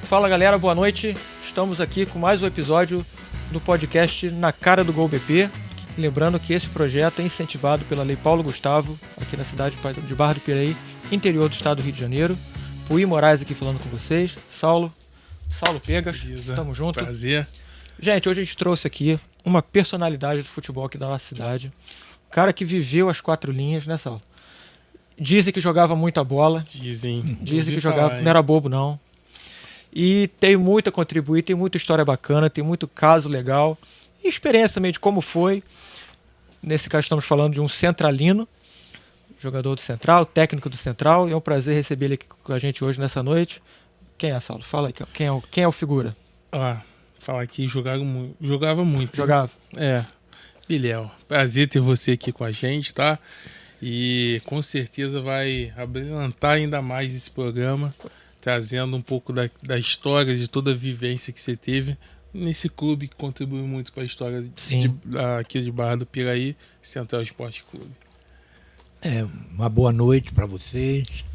Fala galera, boa noite. Estamos aqui com mais um episódio do podcast Na Cara do Gol BP. Lembrando que esse projeto é incentivado pela Lei Paulo Gustavo, aqui na cidade de Barra do Piraí, interior do estado do Rio de Janeiro. Puí Moraes aqui falando com vocês. Saulo Pegas, tamo junto. Prazer. Gente, hoje a gente trouxe aqui uma personalidade do futebol aqui da nossa cidade. Um cara que viveu as quatro linhas, né, Saulo? Dizem que jogava muita bola. Dizem que jogava, não era bobo não. E tem muito a contribuir, tem muita história bacana, tem muito caso legal. E experiência também de como foi. Nesse caso estamos falando de um centralino, jogador do Central, técnico do Central. E é um prazer receber ele aqui com a gente hoje nessa noite. Quem é, Saulo? Fala aí, quem é o figura? Fala aqui, jogava muito. Jogava? Bilhel, prazer ter você aqui com a gente, tá? E com certeza vai abrilhantar ainda mais esse programa, trazendo um pouco da história, de toda a vivência que você teve nesse clube que contribuiu muito para a história aqui de Barra do Piraí, Central Esporte Clube. Uma boa noite para vocês,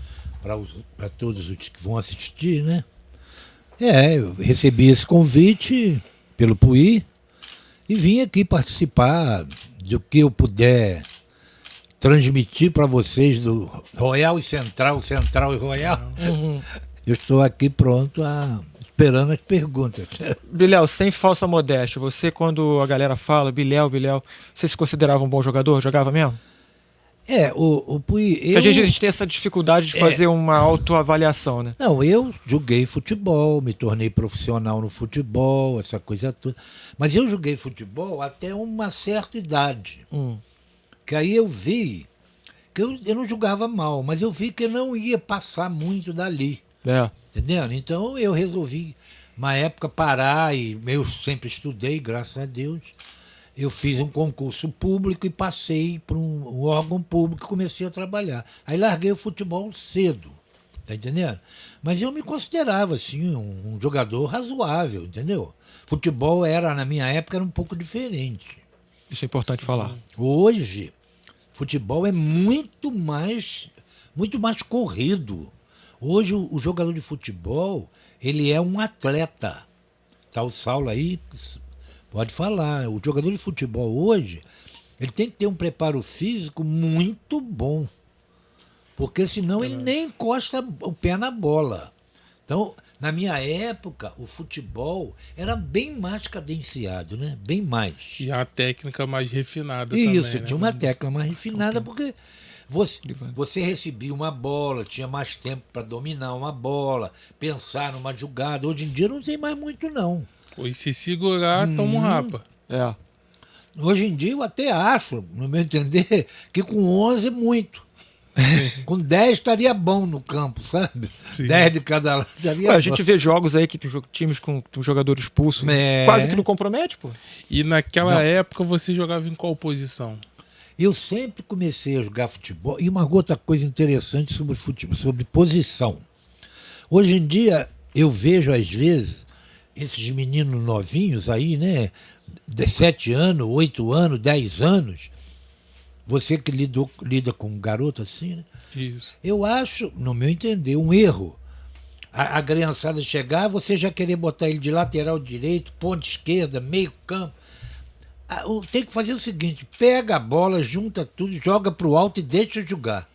para todos os que vão assistir, né? Eu recebi esse convite pelo Puí e vim aqui participar do que eu puder transmitir para vocês do Royal e Central, Central e Royal. Eu estou aqui pronto, esperando as perguntas. Bilhel, sem falsa modéstia, você quando a galera fala Bilhel, você se considerava um bom jogador? Jogava mesmo? O Puí... Porque a gente tem essa dificuldade de fazer uma autoavaliação, né? Não, eu joguei futebol, me tornei profissional no futebol, essa coisa toda. Mas eu joguei futebol até uma certa idade. Que aí eu vi que eu não jogava mal, mas eu vi que eu não ia passar muito dali. Entendendo? Então eu resolvi, uma época, parar, e eu sempre estudei, graças a Deus. Eu fiz um concurso público e passei para um órgão público e comecei a trabalhar. Aí larguei o futebol cedo, tá entendendo? Mas eu me considerava, assim, um jogador razoável, entendeu? Futebol na minha época, era um pouco diferente. Isso é importante falar. Hoje, futebol é muito mais corrido. Hoje o jogador de futebol, ele é um atleta. Tá o Saulo aí, pode falar. O jogador de futebol hoje, ele tem que ter um preparo físico muito bom. Porque senão ele nem encosta o pé na bola. Então, na minha época, o futebol era bem mais cadenciado, né? Bem mais. E a técnica mais refinada também, né? Tinha uma técnica mais refinada, porque você recebia uma bola, tinha mais tempo para dominar uma bola, pensar numa jogada. Hoje em dia não tem mais muito, não. E se segurar, toma um rapa. Hoje em dia eu até acho, no meu entender, que com 11 é muito. Com 10 estaria bom no campo, sabe? Sim. 10 de cada lado estaria bom. A gente vê jogos aí que tem times com jogador expulso, quase que não compromete, pô. E naquela época você jogava em qual posição? Eu sempre comecei a jogar futebol. E uma outra coisa interessante sobre futebol, sobre posição. Hoje em dia eu vejo às vezes esses meninos novinhos aí, né? De 7 anos, 8 anos, 10 anos. Você que lida com um garoto assim, né? Isso. Eu acho, no meu entender, um erro. A criançada chegar, você já querer botar ele de lateral direito, ponta esquerda, meio campo. Tem que fazer o seguinte, pega a bola, junta tudo, joga pro alto e deixa jogar.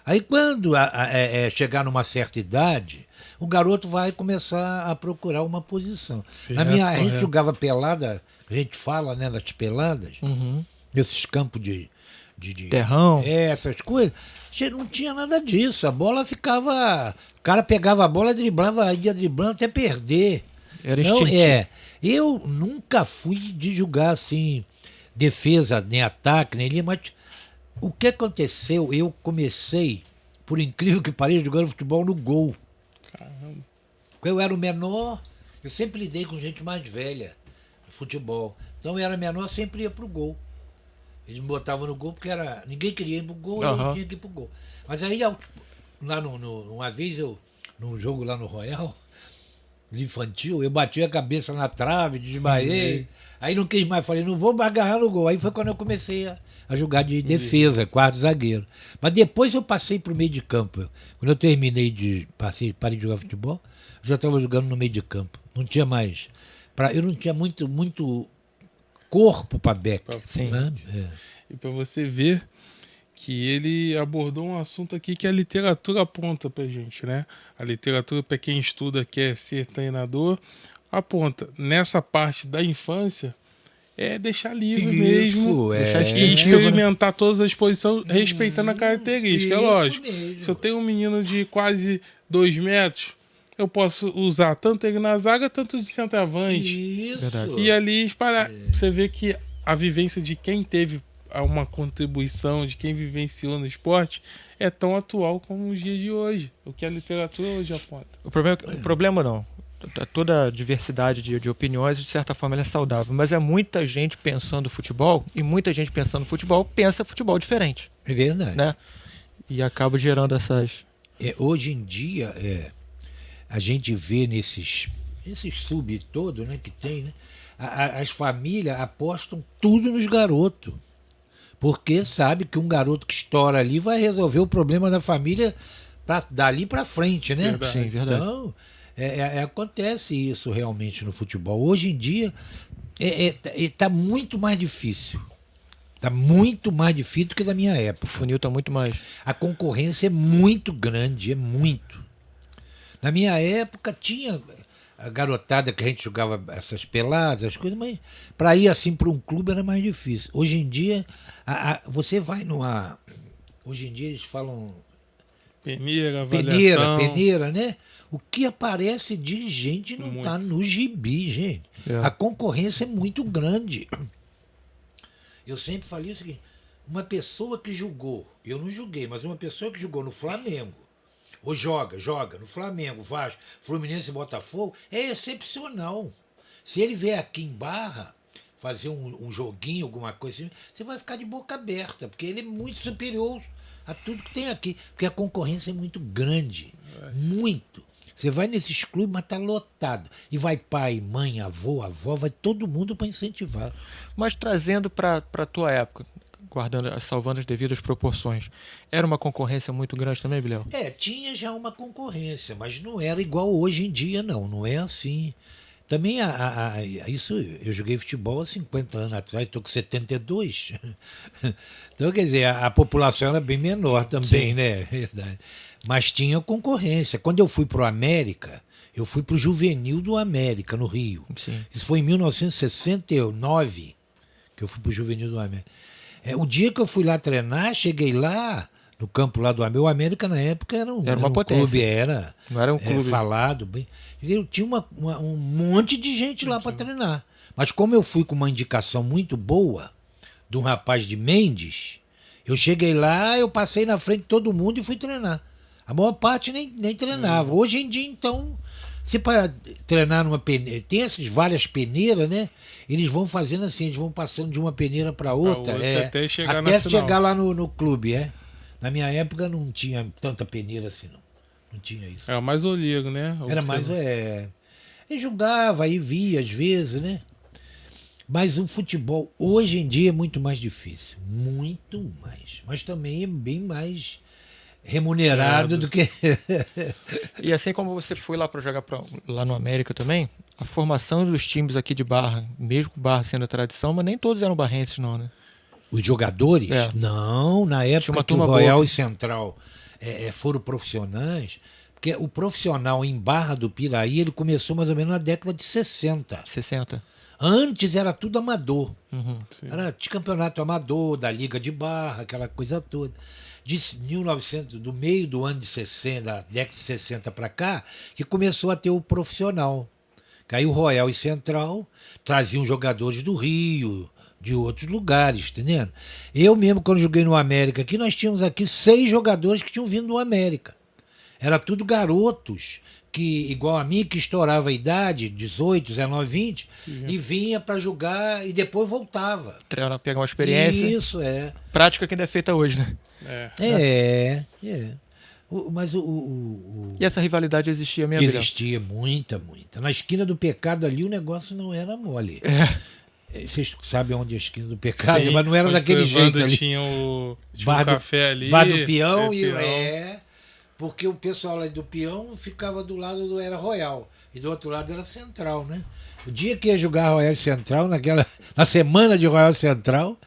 Aí quando chegar numa certa idade, o garoto vai começar a procurar uma posição. Certo, a gente jogava pelada, a gente fala, né, das peladas, nesses campos de terrão. Essas coisas. Não tinha nada disso. A bola ficava... O cara pegava a bola, ia driblando até perder. Era instintivo. Eu nunca fui de jogar assim, defesa, nem ataque, nem linha, mas o que aconteceu? Eu comecei, por incrível que pareça, jogando futebol no gol. Caramba. Porque eu era o menor, eu sempre lidei com gente mais velha no futebol. Então eu era menor, sempre ia pro gol. Eles me botavam no gol porque ninguém queria ir pro gol, eu tinha que ir pro gol. Mas aí, lá uma vez, num jogo lá no Royal, infantil, eu bati a cabeça na trave, desmaiei. Aí não quis mais, falei, não vou mais agarrar no gol. Aí foi quando eu comecei a jogar de defesa, quarto zagueiro. Mas depois eu passei pro meio de campo. Quando eu terminei parei de jogar futebol, eu já estava jogando no meio de campo. Não tinha mais. Eu não tinha muito corpo para back. Sim. Né? E para você ver que ele abordou um assunto aqui que a literatura aponta pra gente, né? A literatura, para quem estuda, quer ser treinador, aponta nessa parte da infância é deixar livre mesmo, e experimentar todas as posições, respeitando a característica. É lógico, mesmo. Se eu tenho um menino de quase 2 metros, eu posso usar tanto ele na zaga, tanto de centroavante. Isso. E ali espalhar. Você vê que a vivência de quem teve uma contribuição, de quem vivenciou no esporte, é tão atual como os dias de hoje. O que a literatura hoje aponta. O problema não. Toda a diversidade de opiniões, de certa forma, ela é saudável. Mas é muita gente pensando futebol, e muita gente pensando futebol pensa futebol diferente. É verdade. Né? E acaba gerando essas... Hoje em dia, a gente vê nesses sub todo, né, que tem, né? As famílias apostam tudo nos garotos. Porque sabe que um garoto que estoura ali vai resolver o problema da família dali para frente, né? Verdade. Sim, verdade. Então, acontece isso realmente no futebol. Hoje em dia, tá muito mais difícil. Tá muito mais difícil do que na minha época. O funil tá muito mais... A concorrência é muito grande, é muito. Na minha época tinha a garotada que a gente jogava essas peladas, as coisas, mas para ir assim para um clube era mais difícil. Hoje em dia, você vai numa... Hoje em dia eles falam... Peneira, né? O que aparece de gente não está no gibi, gente. A concorrência é muito grande. Eu sempre falei o seguinte, uma pessoa que jogou, eu não joguei, mas uma pessoa que jogou no Flamengo, ou joga no Flamengo, Vasco, Fluminense e Botafogo, é excepcional. Se ele vier aqui em Barra fazer um joguinho, alguma coisa assim, você vai ficar de boca aberta, porque ele é muito superior a tudo que tem aqui, porque a concorrência é muito grande, muito. Você vai nesses clubes, mas tá lotado. E vai pai, mãe, avó, vai todo mundo para incentivar. Mas trazendo para a tua época, salvando as devidas proporções, era uma concorrência muito grande também, Bilhão? Tinha já uma concorrência, mas não era igual hoje em dia, não é assim. Também isso, eu joguei futebol há 50 anos atrás, estou com 72. Então, quer dizer, a população era bem menor também, né? Verdade. Mas tinha concorrência. Quando eu fui para o América, eu fui para o Juvenil do América, no Rio. Sim. Isso foi em 1969 que eu fui para o Juvenil do América. O dia que eu fui lá treinar, cheguei lá, no campo lá do América. O América, na época, era uma potência. Clube, não era um clube falado. Bem. Eu tinha um monte de gente lá para treinar. Mas como eu fui com uma indicação muito boa de um rapaz de Mendes, eu cheguei lá, eu passei na frente de todo mundo e fui treinar. A maior parte nem treinava. Hoje em dia, então, se para treinar numa peneira, tem essas várias peneiras, né? Eles vão fazendo assim, eles vão passando de uma peneira para outra. Até chegar lá no clube, Na minha época não tinha tanta peneira assim, não. Não tinha isso. Era mais olheiro, né? Era mais, Ele jogava, aí via às vezes, né? Mas o futebol, hoje em dia, é muito mais difícil. Muito mais. Mas também é bem mais remunerado do que... E assim como você foi lá para jogar lá no América também, a formação dos times aqui de Barra, mesmo com Barra sendo a tradição, mas nem todos eram barrenses, não, né? Os jogadores? Não, na época que o Royal e Central foram profissionais, porque o profissional em Barra do Piraí, ele começou mais ou menos na década de 60. 60. Antes era tudo amador. Era de campeonato amador, da Liga de Barra, aquela coisa toda. De 1900, do meio do ano de 60, da década de 60 para cá, que começou a ter o profissional. Caiu o Royal e Central, traziam jogadores do Rio, de outros lugares, entendendo? Eu mesmo, quando joguei no América aqui, nós tínhamos aqui 6 jogadores que tinham vindo do América. Era tudo garotos, que igual a mim, que estourava a idade, 18, 19, 20, e vinha para jogar e depois voltava. Treinar, pegar uma experiência. Isso, Prática que ainda é feita hoje, né? E essa rivalidade existia mesmo? Existia muita. Na esquina do pecado ali o negócio não era mole. Vocês sabem onde é a esquina do pecado, sim, mas não era daquele jeito ali. Tinha o bar café ali. Bar do Peão porque o pessoal lá do Peão ficava do lado do Era Royal e do outro lado era Central, né? O dia que ia jogar Royal e Central, na semana de Royal Central,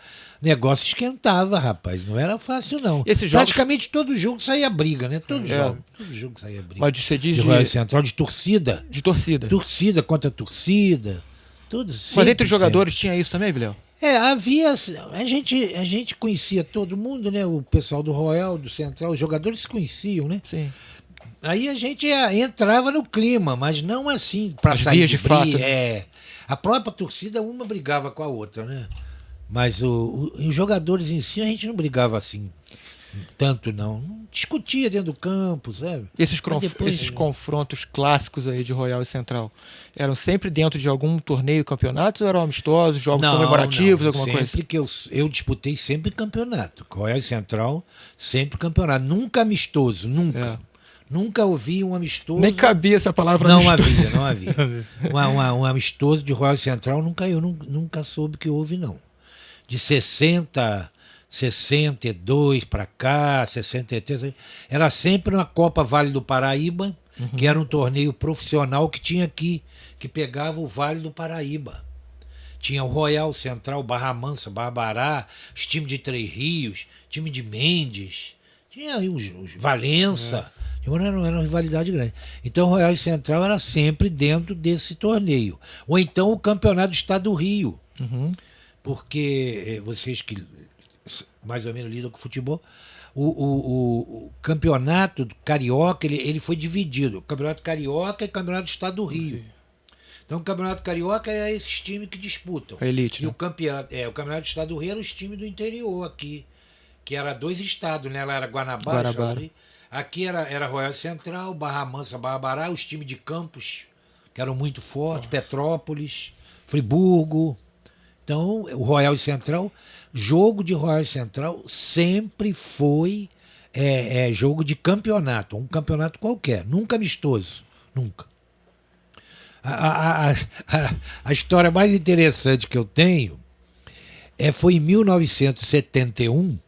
o negócio esquentava, rapaz. Não era fácil, não. Praticamente todo jogo saía briga, né? Todo jogo saía briga. Mas você diz de Royal Central, de torcida. De torcida. Torcida contra torcida. Tudo sempre. Mas entre os jogadores tinha isso também, Biléu? Havia. A gente conhecia todo mundo, né? O pessoal do Royal, do Central, os jogadores se conheciam, né? Sim. Aí a gente entrava no clima, mas não assim, para sair de fato. A própria torcida, uma brigava com a outra, né? Mas os jogadores em si, a gente não brigava assim, tanto não. Discutia dentro do campo, sabe? Esses confrontos clássicos aí de Royal e Central, eram sempre dentro de algum torneio, campeonatos, ou eram amistosos, jogos comemorativos, alguma coisa? Sempre que eu disputei sempre campeonato. Royal e Central, sempre campeonato. Nunca amistoso, nunca. Nunca ouvi um amistoso. Nem cabia essa palavra não amistoso. Não havia. Um amistoso de Royal Central eu nunca soube que houve, não. De 62 para cá, 63, era sempre uma Copa Vale do Paraíba, que era um torneio profissional que tinha aqui, que pegava o Vale do Paraíba. Tinha o Royal Central, Barra Mansa, Barbará, os times de Três Rios, time de Mendes, tinha aí os Valença. Era uma rivalidade grande. Então o Royal Central era sempre dentro desse torneio. Ou então o Campeonato do Estado do Rio. Porque vocês que mais ou menos lidam com futebol, o Campeonato Carioca ele foi dividido. O Campeonato Carioca e o Campeonato do Estado do Rio. Então o Campeonato Carioca é esses times que disputam. A elite, e né? o Campeonato do Estado do Rio era os times do interior aqui. Que era 2 estados, né? Lá era Guanabara. Aqui era Royal Central, Barra Mansa, Barbará, os times de Campos, que eram muito fortes, Petrópolis, Friburgo. Então, o Royal Central, jogo de Royal Central sempre foi jogo de campeonato, um campeonato qualquer, nunca amistoso, nunca. A história mais interessante que eu tenho foi em 1971,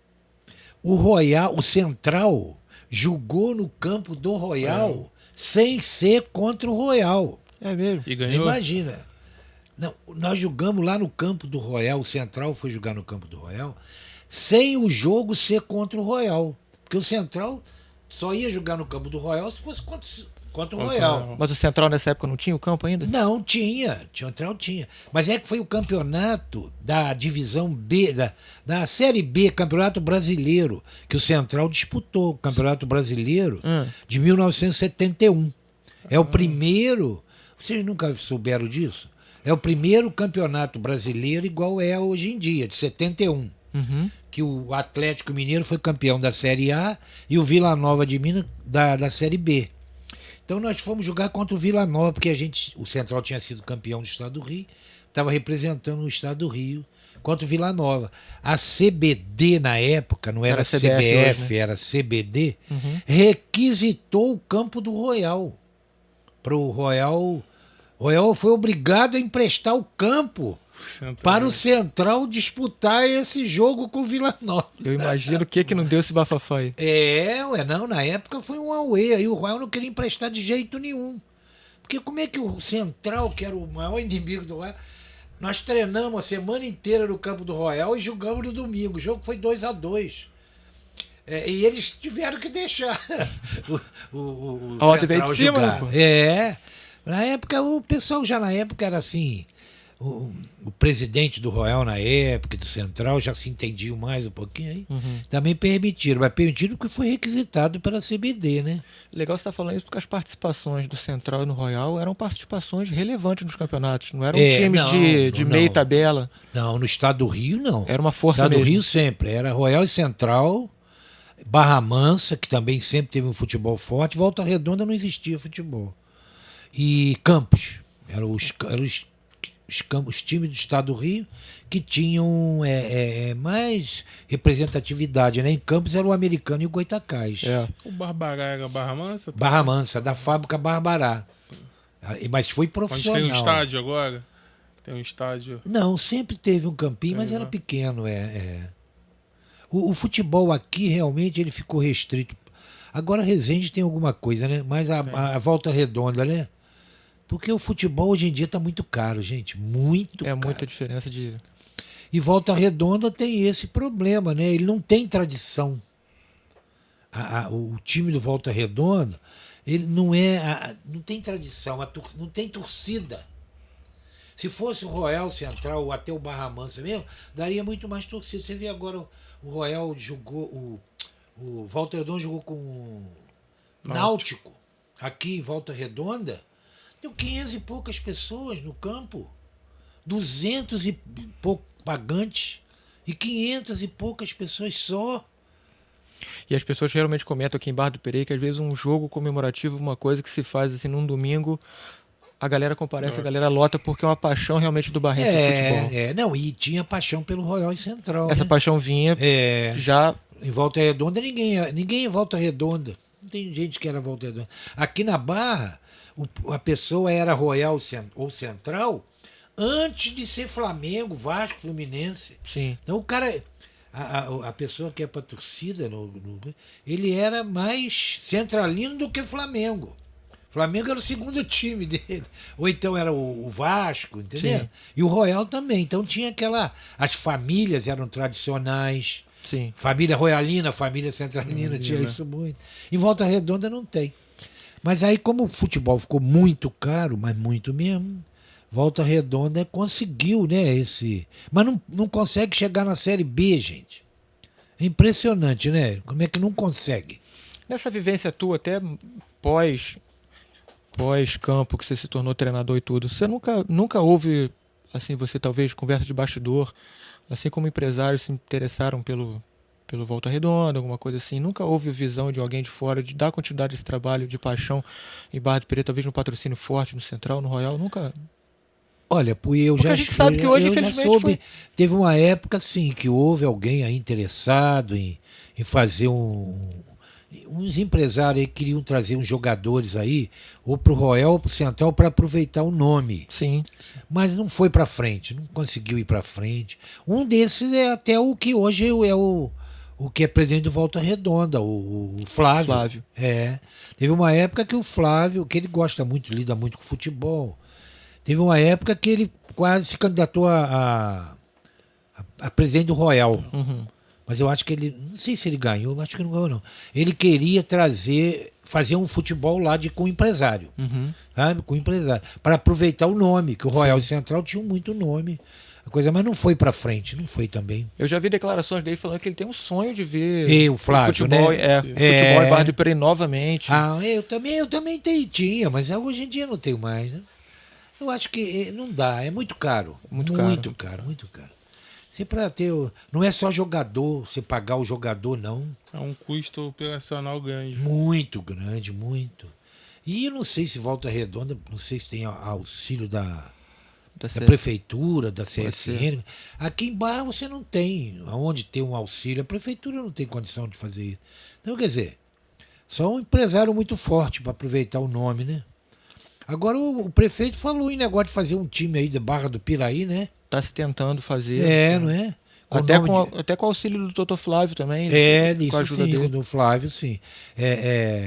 o Central jogou no campo do Royal sem ser contra o Royal. É mesmo? E ganhou? Imagina. Não, nós jogamos lá no campo do Royal, o Central foi jogar no campo do Royal, sem o jogo ser contra o Royal. Porque o Central só ia jogar no campo do Royal se fosse contra o Royal. Mas o Central nessa época não tinha o campo ainda? Não, tinha. O Central tinha. Mas é que foi o campeonato da divisão B, da Série B, Campeonato Brasileiro, que o Central disputou. O Campeonato Brasileiro de 1971. É o primeiro. Vocês nunca souberam disso? É o primeiro campeonato brasileiro igual é hoje em dia, de 71. Que o Atlético Mineiro foi campeão da Série A e o Vila Nova de Minas da Série B. Então nós fomos jogar contra o Vila Nova, porque o Central tinha sido campeão do Estado do Rio, estava representando o Estado do Rio contra o Vila Nova. A CBD na época, não era CBF, hoje, né? Era CBD, requisitou o campo do Royal. Para o Royal. O Royal foi obrigado a emprestar o campo para o Central disputar esse jogo com o Vila Nova. Eu imagino o que não deu esse bafafá aí. Não, na época foi um auê, aí o Royal não queria emprestar de jeito nenhum. Porque como é que o Central, que era o maior inimigo do Royal, nós treinamos a semana inteira no campo do Royal e jogamos no domingo, o jogo foi 2-2. E eles tiveram que deixar o a ordem veio de cima, pô. Na época, o pessoal já na época era assim, o presidente do Royal na época, do Central, já se entendiam mais um pouquinho aí. Também permitiram, mas permitiram porque foi requisitado pela CBD, né? Legal você estar falando isso porque as participações do Central e no Royal eram participações relevantes nos campeonatos, não eram times de meia tabela. Não, no Estado do Rio não. Era uma força mesmo. No Estado do mesmo. Rio sempre, era Royal e Central, Barra Mansa, que também sempre teve um futebol forte, Volta Redonda não existia futebol. E Campos, eram os os times do estado do Rio que tinham mais representatividade, né? Em Campos era o Americano e o Goitacás. O Barbará era Barra Mansa? Barra Mansa, da fábrica Barbará. Sim. Mas foi profissional. Onde tem um estádio agora? Tem um estádio... Não, sempre teve um campinho, mas era pequeno. O futebol aqui realmente ele ficou restrito. Agora Resende tem alguma coisa, né? Mas a Volta Redonda, né? Porque o futebol hoje em dia está muito caro, gente. Muito caro. É muita diferença de... E Volta Redonda tem esse problema, né? Ele não tem tradição. O time do Volta Redonda, ele não tem tradição, não tem torcida. Se fosse o Royal Central ou até o Barra Mansa mesmo, daria muito mais torcida. Você vê agora o Royal jogou, o Volta Redonda jogou com o Náutico, aqui em Volta Redonda, deu 500 e poucas pessoas no campo, 200 e poucos pagantes e 500 e poucas pessoas só. E as pessoas geralmente comentam aqui em Barra do Piraí que às vezes um jogo comemorativo, uma coisa que se faz assim num domingo, a galera comparece, a galera lota porque é uma paixão realmente do barrense do futebol. Não, e tinha paixão pelo Royal Central. Essa paixão vinha já... Em Volta Redonda, ninguém em Volta Redonda. Não tem gente que era Volta Redonda. Aqui na Barra, a pessoa era Royal ou Central antes de ser Flamengo, Vasco, Fluminense. Sim. Então o cara... A pessoa que é pra torcida, ele era mais centralino do que Flamengo. Flamengo era o segundo time dele. Ou então era o Vasco, entendeu? Sim. E o Royal também. Então tinha as famílias eram tradicionais. Sim. Família royalina, família centralina, tinha isso muito. Em Volta Redonda não tem. Mas aí, como o futebol ficou muito caro, mas muito mesmo, Volta Redonda conseguiu, né, mas não consegue chegar na Série B, gente. É impressionante, né? Como é que não consegue? Nessa vivência tua, até pós-campo, que você se tornou treinador e tudo, você nunca houve, assim, você talvez conversa de bastidor, assim como empresários se interessaram pelo Volta Redonda, alguma coisa assim, nunca houve visão de alguém de fora de dar continuidade a esse trabalho de paixão em Barra do Piraí, talvez no patrocínio forte, no Central, no Royal, nunca... Olha, Porque a gente sabe que hoje, infelizmente, teve uma época, sim, que houve alguém aí interessado em fazer uns empresários aí queriam trazer uns jogadores aí, ou pro Royal ou pro Central, para aproveitar o nome. Sim. Mas não foi para frente, não conseguiu ir para frente. Um desses é até o que hoje é o que é presidente do Volta Redonda, o Flávio. Teve uma época que o Flávio, que ele gosta muito, lida muito com futebol. Teve uma época que ele quase se candidatou a presidente do Royal. Uhum. Mas eu acho que ele, não sei se ele ganhou, mas acho que não ganhou não. Ele queria fazer um futebol lá com empresário. Uhum. Sabe? Com empresário. Para aproveitar o nome, que o Royal e Central tinham muito nome. Mas não foi para frente, não foi também. Eu já vi declarações dele falando que ele tem um sonho de ver o Flávio, futebol, né? Futebol em Barra do Piraí novamente. Eu também tinha, mas hoje em dia não tenho mais, né? Eu acho que não dá, é muito caro. Muito caro. Você para ter. Não é só jogador, você pagar o jogador, não. É um custo operacional grande. Muito grande, muito. E eu não sei se Volta Redonda, não sei se tem auxílio da prefeitura, da CSN. Aqui em Barra você não tem. Onde tem um auxílio, a prefeitura não tem condição de fazer isso. Então, quer dizer, só um empresário muito forte para aproveitar o nome, né? Agora o prefeito falou em negócio de fazer um time aí da Barra do Piraí, né? Tá se tentando fazer. Não é? Até com o auxílio do Dr. Flávio também. Com a ajuda dele. Do Flávio, sim.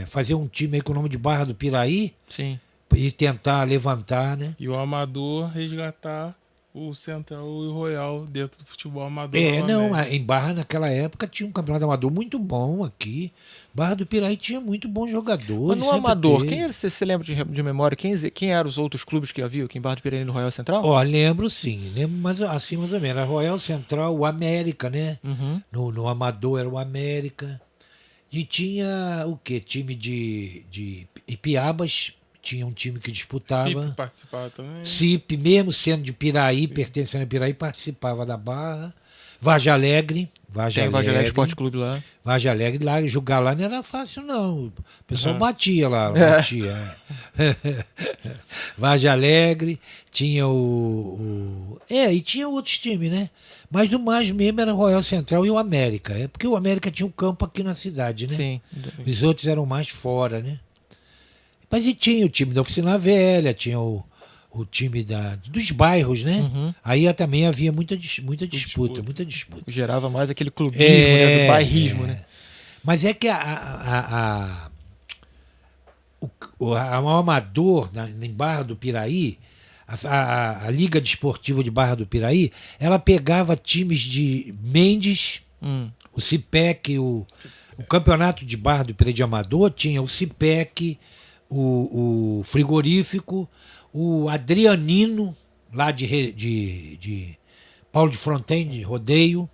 Fazer um time aí com o nome de Barra do Piraí. Sim. E tentar levantar, né? E o Amador resgatar o Central e o Royal dentro do futebol amador. Em Barra naquela época tinha um campeonato amador muito bom aqui. Barra do Piraí tinha muito bons jogadores. Mas no amador, quem era, você lembra de memória, quem eram os outros clubes que havia aqui em Barra do Piraí no Royal Central? Lembro sim, mas assim mais ou menos. A Royal Central, o América, né? Uhum. No amador era o América. E tinha o quê? Time de Ipiabas. Tinha um time que disputava. CIP participava também. CIP, mesmo sendo de Piraí, pertencendo a Piraí, participava da Barra. Vargem Alegre. Tem Vargem Alegre Esporte Clube lá. Vargem Alegre, lá, jogar lá não era fácil, não. O pessoal batia lá, batia. Vargem Alegre, tinha e tinha outros times, né? Mas o mais mesmo era o Royal Central e o América. É porque o América tinha um campo aqui na cidade, né? Sim. Os outros eram mais fora, né? Mas e tinha o time da Oficina Velha, tinha o time dos bairros, né? Aí também havia muita disputa. Gerava mais aquele clubismo, né? Do bairrismo, né? Mas é que o Amador, em Barra do Piraí, a Liga Desportiva de Barra do Piraí, ela pegava times de Mendes, o Cipec, o campeonato de Barra do Piraí de Amador tinha o Cipec, o Frigorífico, o Adrianino, lá de Paulo de Fronten, de Rodeio,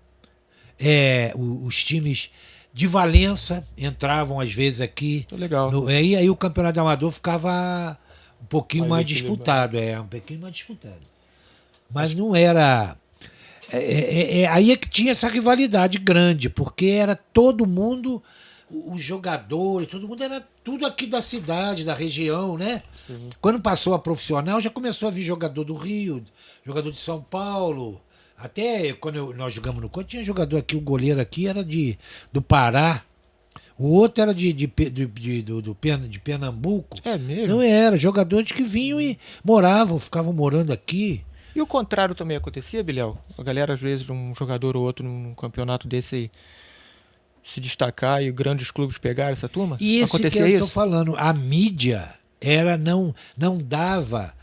os times de Valença entravam às vezes aqui. Legal. E aí o campeonato amador ficava um pouquinho mais disputado. Um pouquinho mais disputado. Mas não era... aí é que tinha essa rivalidade grande, porque era todo mundo... Os jogadores, todo mundo era tudo aqui da cidade, da região, né? Sim. Quando passou a profissional, já começou a vir jogador do Rio, jogador de São Paulo. Até quando nós jogamos no Couto, tinha jogador aqui, o goleiro aqui era do Pará, o outro era de Pernambuco. É mesmo? Não era, jogadores que vinham e ficavam morando aqui. E o contrário também acontecia, Bilhão? A galera, às vezes, um jogador ou outro num campeonato desse aí, se destacar e grandes clubes pegarem essa turma? E acontecia que eu isso? estou falando, a mídia não dava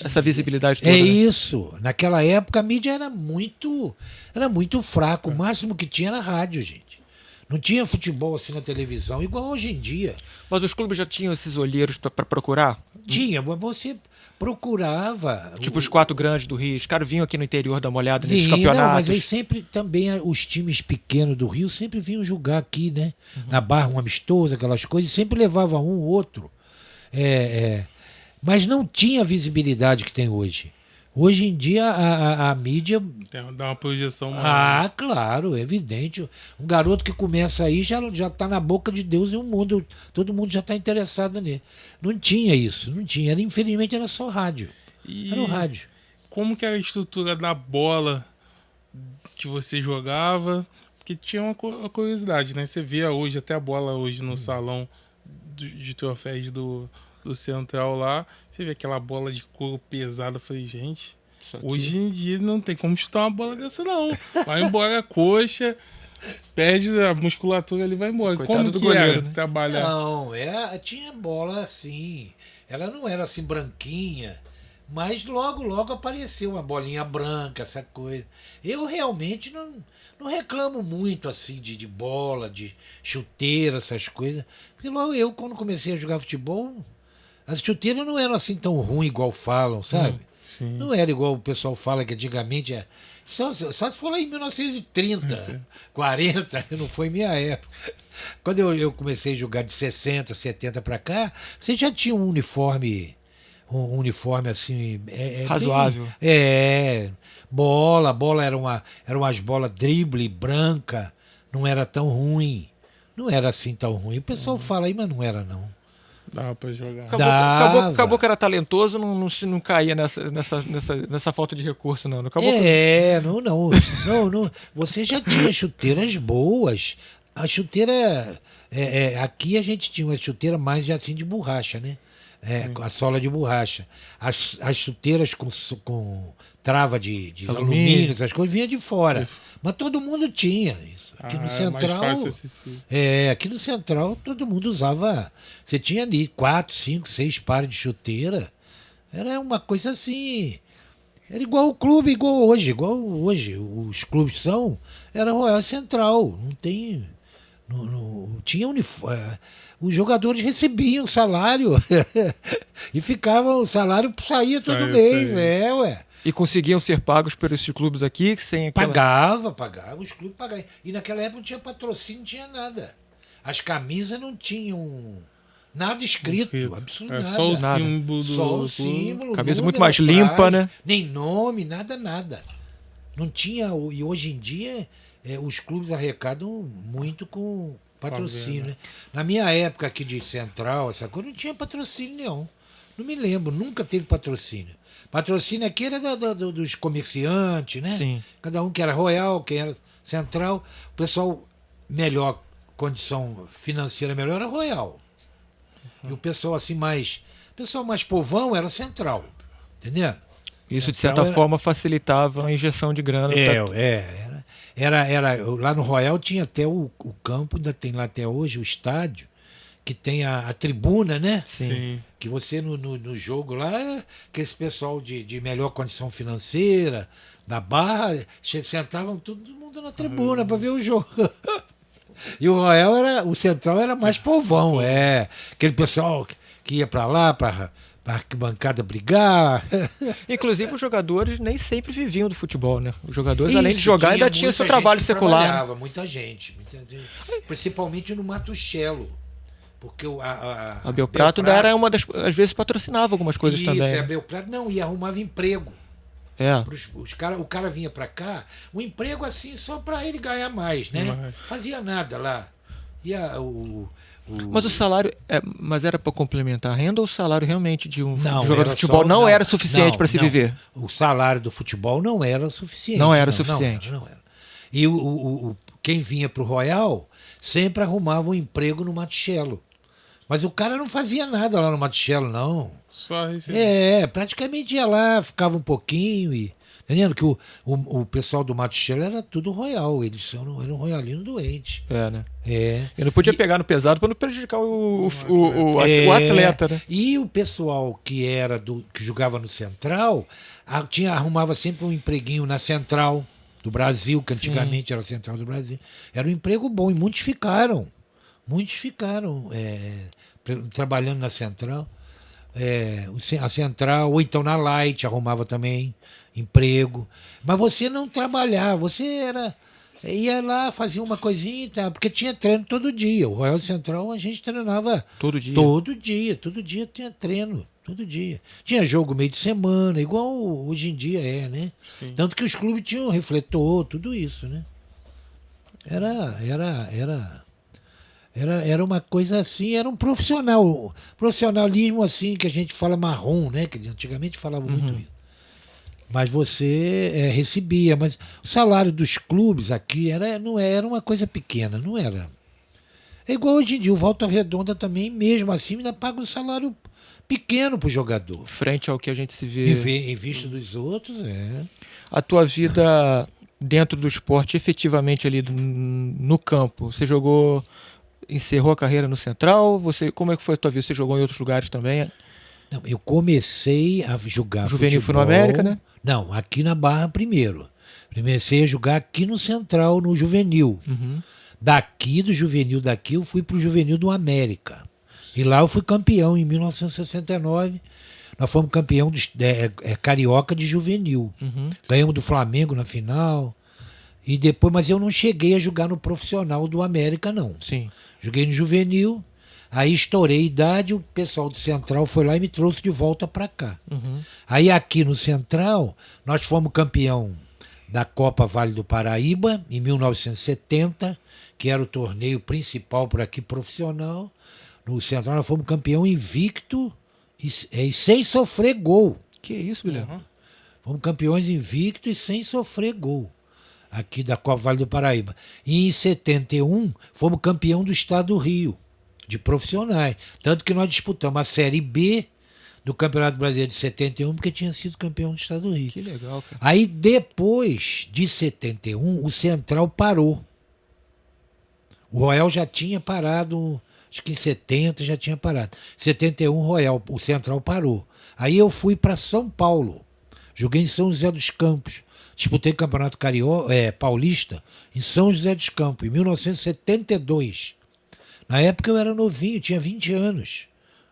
essa visibilidade toda. É, né? isso. Naquela época a mídia era muito fraco. O máximo que tinha era rádio, gente. Não tinha futebol assim na televisão, igual hoje em dia. Mas os clubes já tinham esses olheiros para procurar? Tinha, mas você procurava. Tipo os 4 grandes do Rio. Os caras vinham aqui no interior dar uma olhada nesses campeonatos. Não, mas aí sempre também os times pequenos do Rio sempre vinham jogar aqui, né? Na Barra, um amistoso, aquelas coisas. Sempre levava um ou outro. Mas não tinha a visibilidade que tem hoje. Hoje em dia a mídia... Dá uma projeção maior. Claro, é evidente. Um garoto que começa aí já está na boca de Deus e o mundo. Todo mundo já está interessado nele. Não tinha isso, não tinha. Infelizmente era só rádio. Era o rádio. Como que era a estrutura da bola que você jogava? Porque tinha uma curiosidade, né? Você via hoje, até a bola hoje no salão de troféus do Central lá, você vê aquela bola de couro pesada. Eu falei, gente, hoje em dia não tem como chutar uma bola dessa, não. Vai embora a coxa, perde a musculatura ali, vai embora. Coitado como do que goleiro, era né? trabalhar? Não, tinha bola assim. Ela não era assim branquinha, mas logo apareceu uma bolinha branca, essa coisa. Eu realmente não reclamo muito assim de bola, de chuteira, essas coisas. Porque logo eu, quando comecei a jogar futebol, as chuteiras não eram assim tão ruins igual falam, sabe? Sim. Não era igual o pessoal fala que antigamente... Só se for lá em 1930, 40, não foi minha época. Quando eu comecei a jogar de 60, 70 para cá, você já tinha um uniforme assim... razoável. Bola eram umas bolas drible, branca, não era tão ruim. Não era assim tão ruim. O pessoal fala aí, mas não era não. Dava pra jogar. Acabou que era talentoso, não caía nessa falta de recurso, não. Acabou não. Você já tinha chuteiras boas. A chuteira... aqui a gente tinha uma chuteira mais assim de borracha, né? A sola de borracha. As chuteiras com trava de alumínio, essas coisas, vinha de fora. Mas todo mundo tinha isso. Aqui no Central. Aqui no Central todo mundo usava. Você tinha ali 4, 5, 6 pares de chuteira. Era uma coisa assim. Era igual o clube, igual hoje. Os clubes são. Era Royal Central. Não tem. Não tinha uniforme. Os jogadores recebiam salário. E ficavam. O salário saía todo mês. Ué. E conseguiam ser pagos por esses clubes aqui sem aquela... Pagava, os clubes pagavam. E naquela época não tinha patrocínio, não tinha nada. As camisas não tinham nada escrito, absolutamente nada. Só o símbolo Só o símbolo. Camisa muito mais limpa, né? Nem nome, nada. Não tinha, e hoje em dia os clubes arrecadam muito com patrocínio. Né? Na minha época aqui de Central, essa coisa, não tinha patrocínio nenhum. Não me lembro, nunca teve patrocínio. Patrocínio aqui era dos comerciantes, né? Sim. Cada um que era Royal, quem era Central. O pessoal melhor, condição financeira melhor era Royal. E o pessoal assim mais povão era Central. Entendeu? Isso, de certa forma, facilitava a injeção de grana. Era lá no Royal tinha até o campo, ainda tem lá até hoje, o estádio, que tem a tribuna, né? Sim. Que você no jogo lá, que esse pessoal de melhor condição financeira, da Barra, sentavam todo mundo na tribuna para ver o jogo. E o Royal o Central era mais povão, aquele pessoal que ia para lá, para arquibancada brigar. Inclusive, os jogadores nem sempre viviam do futebol, né? Os jogadores, além de jogar, ainda tinham seu trabalho secular. Muita gente. Principalmente no Matuchelo. Porque a Belprato ainda era uma das. Às vezes patrocinava algumas coisas também. A Belprato não, e arrumava emprego. O cara vinha para cá, um emprego assim só para ele ganhar mais, né? Fazia nada lá. Mas o salário, mas era para complementar a renda ou o salário realmente de um jogador de futebol não era suficiente para se viver? O salário do futebol não era suficiente. Não era suficiente. Não era. E quem vinha para o Royal sempre arrumava um emprego no Matuchelo. Mas o cara não fazia nada lá no Matuchelo, não. Só recebia. Praticamente ia lá, ficava um pouquinho e... Entendendo que o pessoal do Matuchelo era tudo Royal, eles eram royalino doente. Né? Eu não podia pegar no pesado para não prejudicar o atleta, né? E o pessoal que jogava no Central arrumava sempre um empreguinho na Central do Brasil, que antigamente era a Central do Brasil. Era um emprego bom e muitos ficaram trabalhando na Central. A Central, ou então na Light, arrumava também emprego. Mas você não trabalhava, você ia lá, fazia uma coisinha e tal, porque tinha treino todo dia. O Royal Central a gente treinava todo dia. Todo dia tinha treino, todo dia. Tinha jogo meio de semana, igual hoje em dia né? Sim. Tanto que os clubes tinham refletor, tudo isso, né? Era uma coisa assim, era um profissionalismo assim, que a gente fala marrom, né? Que antigamente falava muito isso. Mas você recebia, mas o salário dos clubes aqui não era uma coisa pequena, não era. É igual hoje em dia, o Volta Redonda também, mesmo assim, ainda paga um salário pequeno para o jogador. Frente ao que a gente se vê. Em vista dos outros, A tua vida dentro do esporte, efetivamente ali no campo, você encerrou a carreira no Central? Como é que foi a tua vida? Você jogou em outros lugares também? Não, eu comecei a jogar Juvenil futebol. Foi no América, né? Não, aqui na Barra primeiro. Comecei a jogar aqui no Central, no Juvenil. Daqui, do Juvenil daqui, eu fui pro Juvenil do América. E lá eu fui campeão em 1969. Nós fomos campeão carioca de Juvenil. Ganhamos do Flamengo na final. E depois, mas eu não cheguei a jogar no profissional do América, não. Sim. Joguei no Juvenil. Aí estourei a idade, o pessoal do Central foi lá e me trouxe de volta para cá. Aí aqui no Central, nós fomos campeão da Copa Vale do Paraíba, em 1970, que era o torneio principal por aqui profissional. No Central nós fomos campeão invicto e sem sofrer gol. Que isso, Guilherme? Fomos campeões invicto e sem sofrer gol. Aqui da Copa Vale do Paraíba. E em 71, fomos campeão do estado do Rio. De profissionais. Tanto que nós disputamos a Série B do Campeonato Brasileiro de 71, porque tinha sido campeão do estado do Rio. Que legal, cara. Aí depois de 71, o Central parou. O Royal já tinha parado, acho que em 70 já tinha parado. 71, o Central parou. Aí eu fui para São Paulo. Joguei em São José dos Campos. Disputei Campeonato Paulista em São José dos Campos, em 1972. Na época eu era novinho, tinha 20 anos.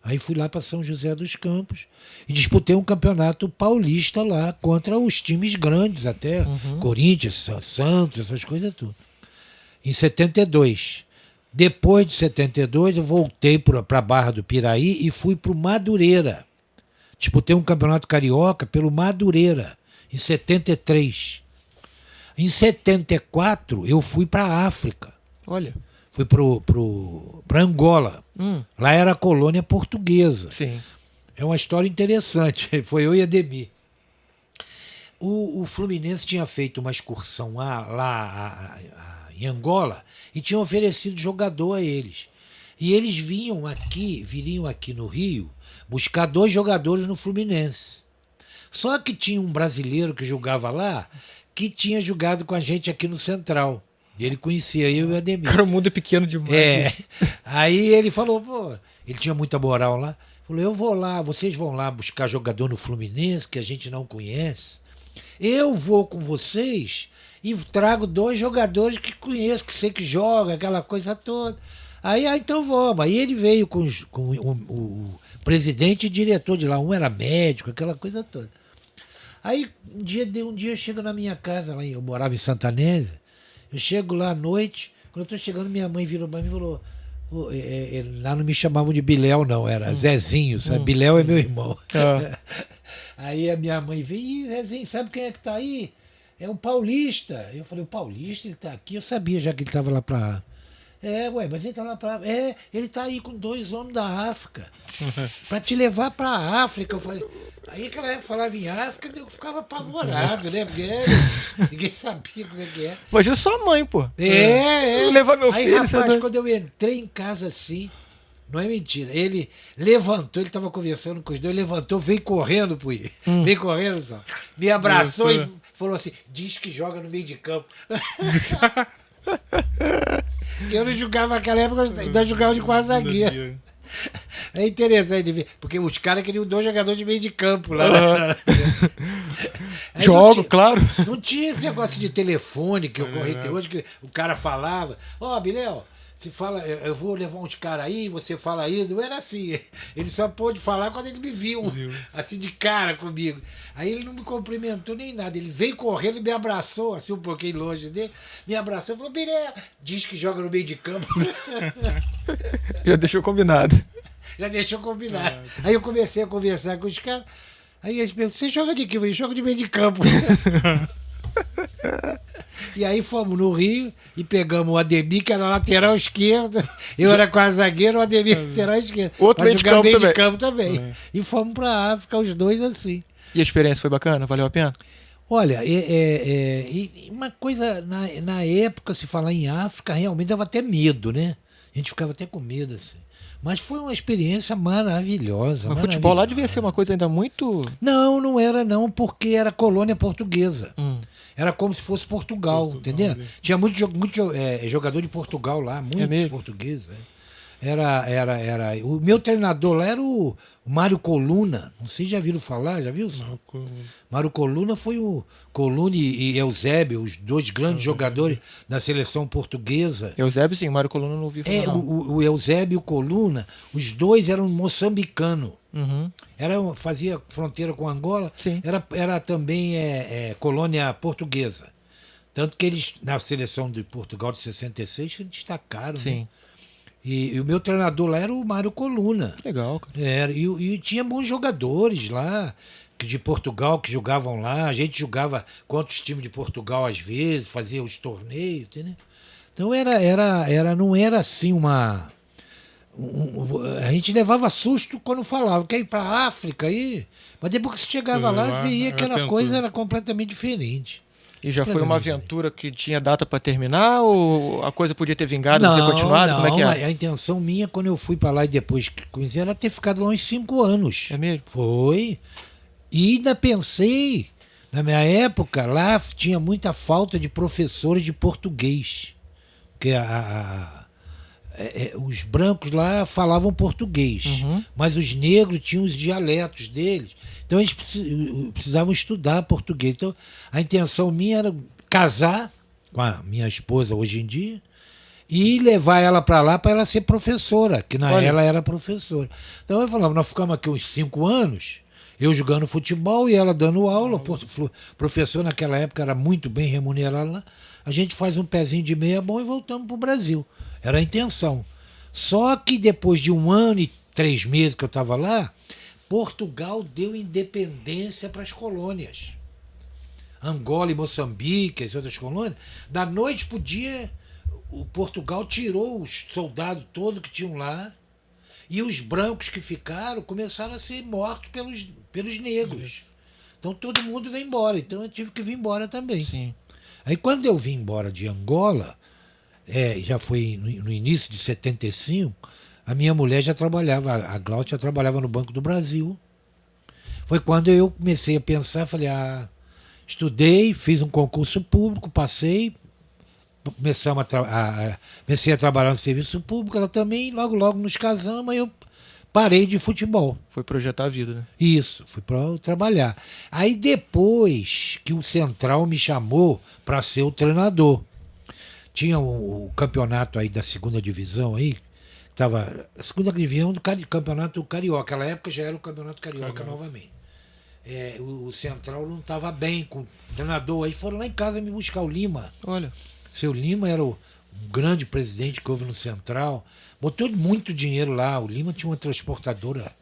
Aí fui lá para São José dos Campos e disputei um campeonato paulista lá contra os times grandes até. Corinthians, Santos, essas coisas tudo. Em 72. Depois de 72 eu voltei para a Barra do Piraí e fui para o Madureira. Disputei um campeonato carioca pelo Madureira, em 73. Em 74, eu fui para a África. Olha. Fui para Angola. Lá era a colônia portuguesa. Sim. É uma história interessante. Foi eu e Ademir. O Fluminense tinha feito uma excursão lá em Angola e tinha oferecido jogador a eles. E eles viriam aqui no Rio buscar 2 jogadores no Fluminense. Só que tinha um brasileiro que jogava lá que tinha jogado com a gente aqui no Central. E ele conhecia eu e o Ademir. Cara, o mundo é pequeno demais. Aí ele falou, pô, ele tinha muita moral lá. Falou, eu vou lá, vocês vão lá buscar jogador no Fluminense que a gente não conhece. Eu vou com vocês e trago 2 jogadores que conheço, que sei que joga, aquela coisa toda. Aí, então vamos. Aí ele veio com o presidente e diretor de lá. Um era médico, aquela coisa toda. Aí um dia eu chego na minha casa, lá eu morava em Santa Anésia. Eu chego lá à noite, quando eu estou chegando, minha mãe virou para mim e falou... lá não me chamavam de Biléu, não, era Zezinho, sabe? Biléu é meu irmão. Aí a minha mãe veio, e Zezinho, sabe quem é que tá aí? É o Paulista. Eu falei, o Paulista, ele tá aqui? Eu sabia já que ele tava lá pra... mas ele tá lá pra... ele tá aí com 2 homens da África. Pra te levar pra África. Eu falei... Aí que ela falava em África, eu ficava apavorado, né? Porque ninguém sabia como é que é. Imagina sua mãe, pô. Eu levar meu filho. Aí, rapaz, quando eu entrei em casa assim, não é mentira, ele levantou, ele estava conversando com os 2, levantou, veio correndo, veio correndo, só. Me abraçou e falou assim, diz que joga no meio de campo. Eu não jogava naquela época, eu ainda jogava de 4 zagueiros. É interessante ver, porque os caras queriam 2 jogadores de meio de campo lá. Jogo, claro. Não tinha esse negócio de telefone que ocorre hoje, que o cara falava, Biléu, você fala, eu vou levar uns caras aí, você fala aí, não era assim. Ele só pôde falar quando ele me viu, assim de cara comigo. Aí ele não me cumprimentou nem nada, ele veio correndo e me abraçou, assim um pouquinho longe dele, me abraçou e falou, Biléu, diz que joga no meio de campo. Já deixou combinado. Já deixou combinado. Aí eu comecei a conversar com os caras, aí eles perguntam, você joga de quê? Eu falei, jogo de meio de campo. E aí fomos no Rio e pegamos o Ademir, que era lateral esquerdo. Eu era quase zagueiro, o Ademir lateral esquerdo. Outro meio de campo também. E fomos para a África, os 2 assim. E a experiência foi bacana? Valeu a pena? Olha, uma coisa, na época, se falar em África, realmente dava até medo, né? A gente ficava até com medo, assim. Mas foi uma experiência maravilhosa. Mas futebol lá devia ser uma coisa ainda muito... Não era não, porque era colônia portuguesa. Era como se fosse Portugal, entendeu? Né? Tinha muito jogador de Portugal lá, muitos portugueses. O meu treinador lá era o Mário Coluna. Não sei se já viram falar, já viu? Mário Coluna foi o Coluna e Eusébio, os 2 grandes jogadores da seleção portuguesa. Eusébio, sim, Mário Coluna não ouvi falar. O Eusébio e o Coluna, os 2 eram moçambicanos. Fazia fronteira com Angola, era também colônia portuguesa. Tanto que eles, na seleção de Portugal de 66, se destacaram. Sim. Né? E o meu treinador lá era o Mário Coluna. Legal, cara. E tinha bons jogadores lá, de Portugal, que jogavam lá. A gente jogava contra os times de Portugal às vezes, fazia os torneios, entendeu? Então não era assim uma... a gente levava susto quando falava, quer ir para a África aí, mas depois que você chegava lá, via que aquela coisa era completamente diferente. E já foi uma aventura que tinha data para terminar ou a coisa podia ter vingado e você continuado? Como é que é? A intenção minha, quando eu fui para lá e depois que conheci, era ter ficado lá uns 5 anos. É mesmo? Foi. E ainda pensei, na minha época, lá tinha muita falta de professores de português. Porque os brancos lá falavam português, mas os negros tinham os dialetos deles. Então eles precisavam estudar português. Então a intenção minha era casar com a minha esposa hoje em dia e levar ela para lá para ela ser professora, que ela era professora. Então eu falava, nós ficamos aqui uns 5 anos, eu jogando futebol e ela dando aula. O professor naquela época era muito bem remunerado lá. A gente faz um pezinho de meia bom e voltamos para o Brasil. Era a intenção. Só que depois de 1 ano e 3 meses que eu estava lá, Portugal deu independência para as colônias. Angola e Moçambique, as outras colônias, da noite pro dia, o Portugal tirou os soldados todos que tinham lá, e os brancos que ficaram começaram a ser mortos pelos negros. Então todo mundo veio embora, então eu tive que vir embora também. Sim. Aí quando eu vim embora de Angola, já foi no início de 75, a minha mulher já trabalhava, a Glaucia já trabalhava no Banco do Brasil. Foi quando eu comecei a pensar, falei, estudei, fiz um concurso público, passei, comecei a trabalhar no serviço público, ela também, logo nos casamos, aí eu parei de futebol. Foi projetar a vida, né? Isso, fui para trabalhar. Aí depois que o Central me chamou para ser o treinador, tinha o campeonato aí da segunda divisão aí, tava a segunda divisão do campeonato carioca. Naquela época já era o campeonato carioca novamente. O Central não estava bem com o treinador. Aí foram lá em casa me buscar o Lima. Olha. Seu Lima era o grande presidente que houve no Central. Botou muito dinheiro lá. O Lima tinha uma transportadora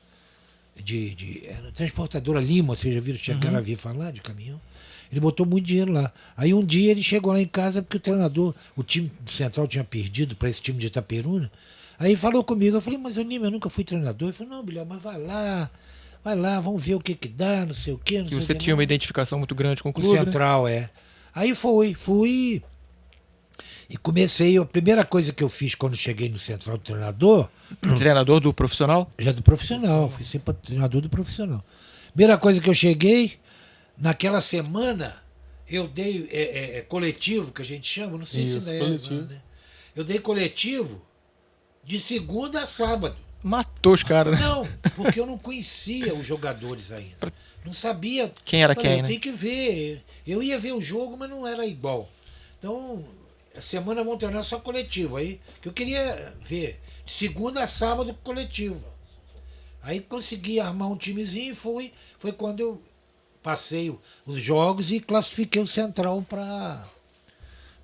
era transportadora Lima, vocês já viram chegar a vir falar de caminhão? Ele botou muito dinheiro lá. Aí um dia ele chegou lá em casa porque o treinador, o time do Central tinha perdido para esse time de Itaperuna. Aí falou comigo, eu falei, mas Lima, eu nunca fui treinador. Ele falou, não, Bilhão, mas vai lá, vamos ver o que dá, não sei o quê. E você tinha uma identificação muito grande com o clube, o Central, né? Aí fui e comecei, a primeira coisa que eu fiz quando cheguei no Central do treinador... Treinador do profissional? Já do profissional, fui sempre treinador do profissional. Primeira coisa que eu cheguei, naquela semana, eu dei coletivo, que a gente chama, não sei se ainda é, né? Eu dei coletivo de segunda a sábado. Matou os caras, né? Não, porque eu não conhecia os jogadores ainda. Não sabia. Quem era quem, né? Tem que ver. Eu ia ver o jogo, mas não era igual. Então, a semana vão treinar só coletivo. Aí, que eu queria ver. De segunda a sábado, coletivo. Aí consegui armar um timezinho e foi quando eu passei os jogos e classifiquei o Central para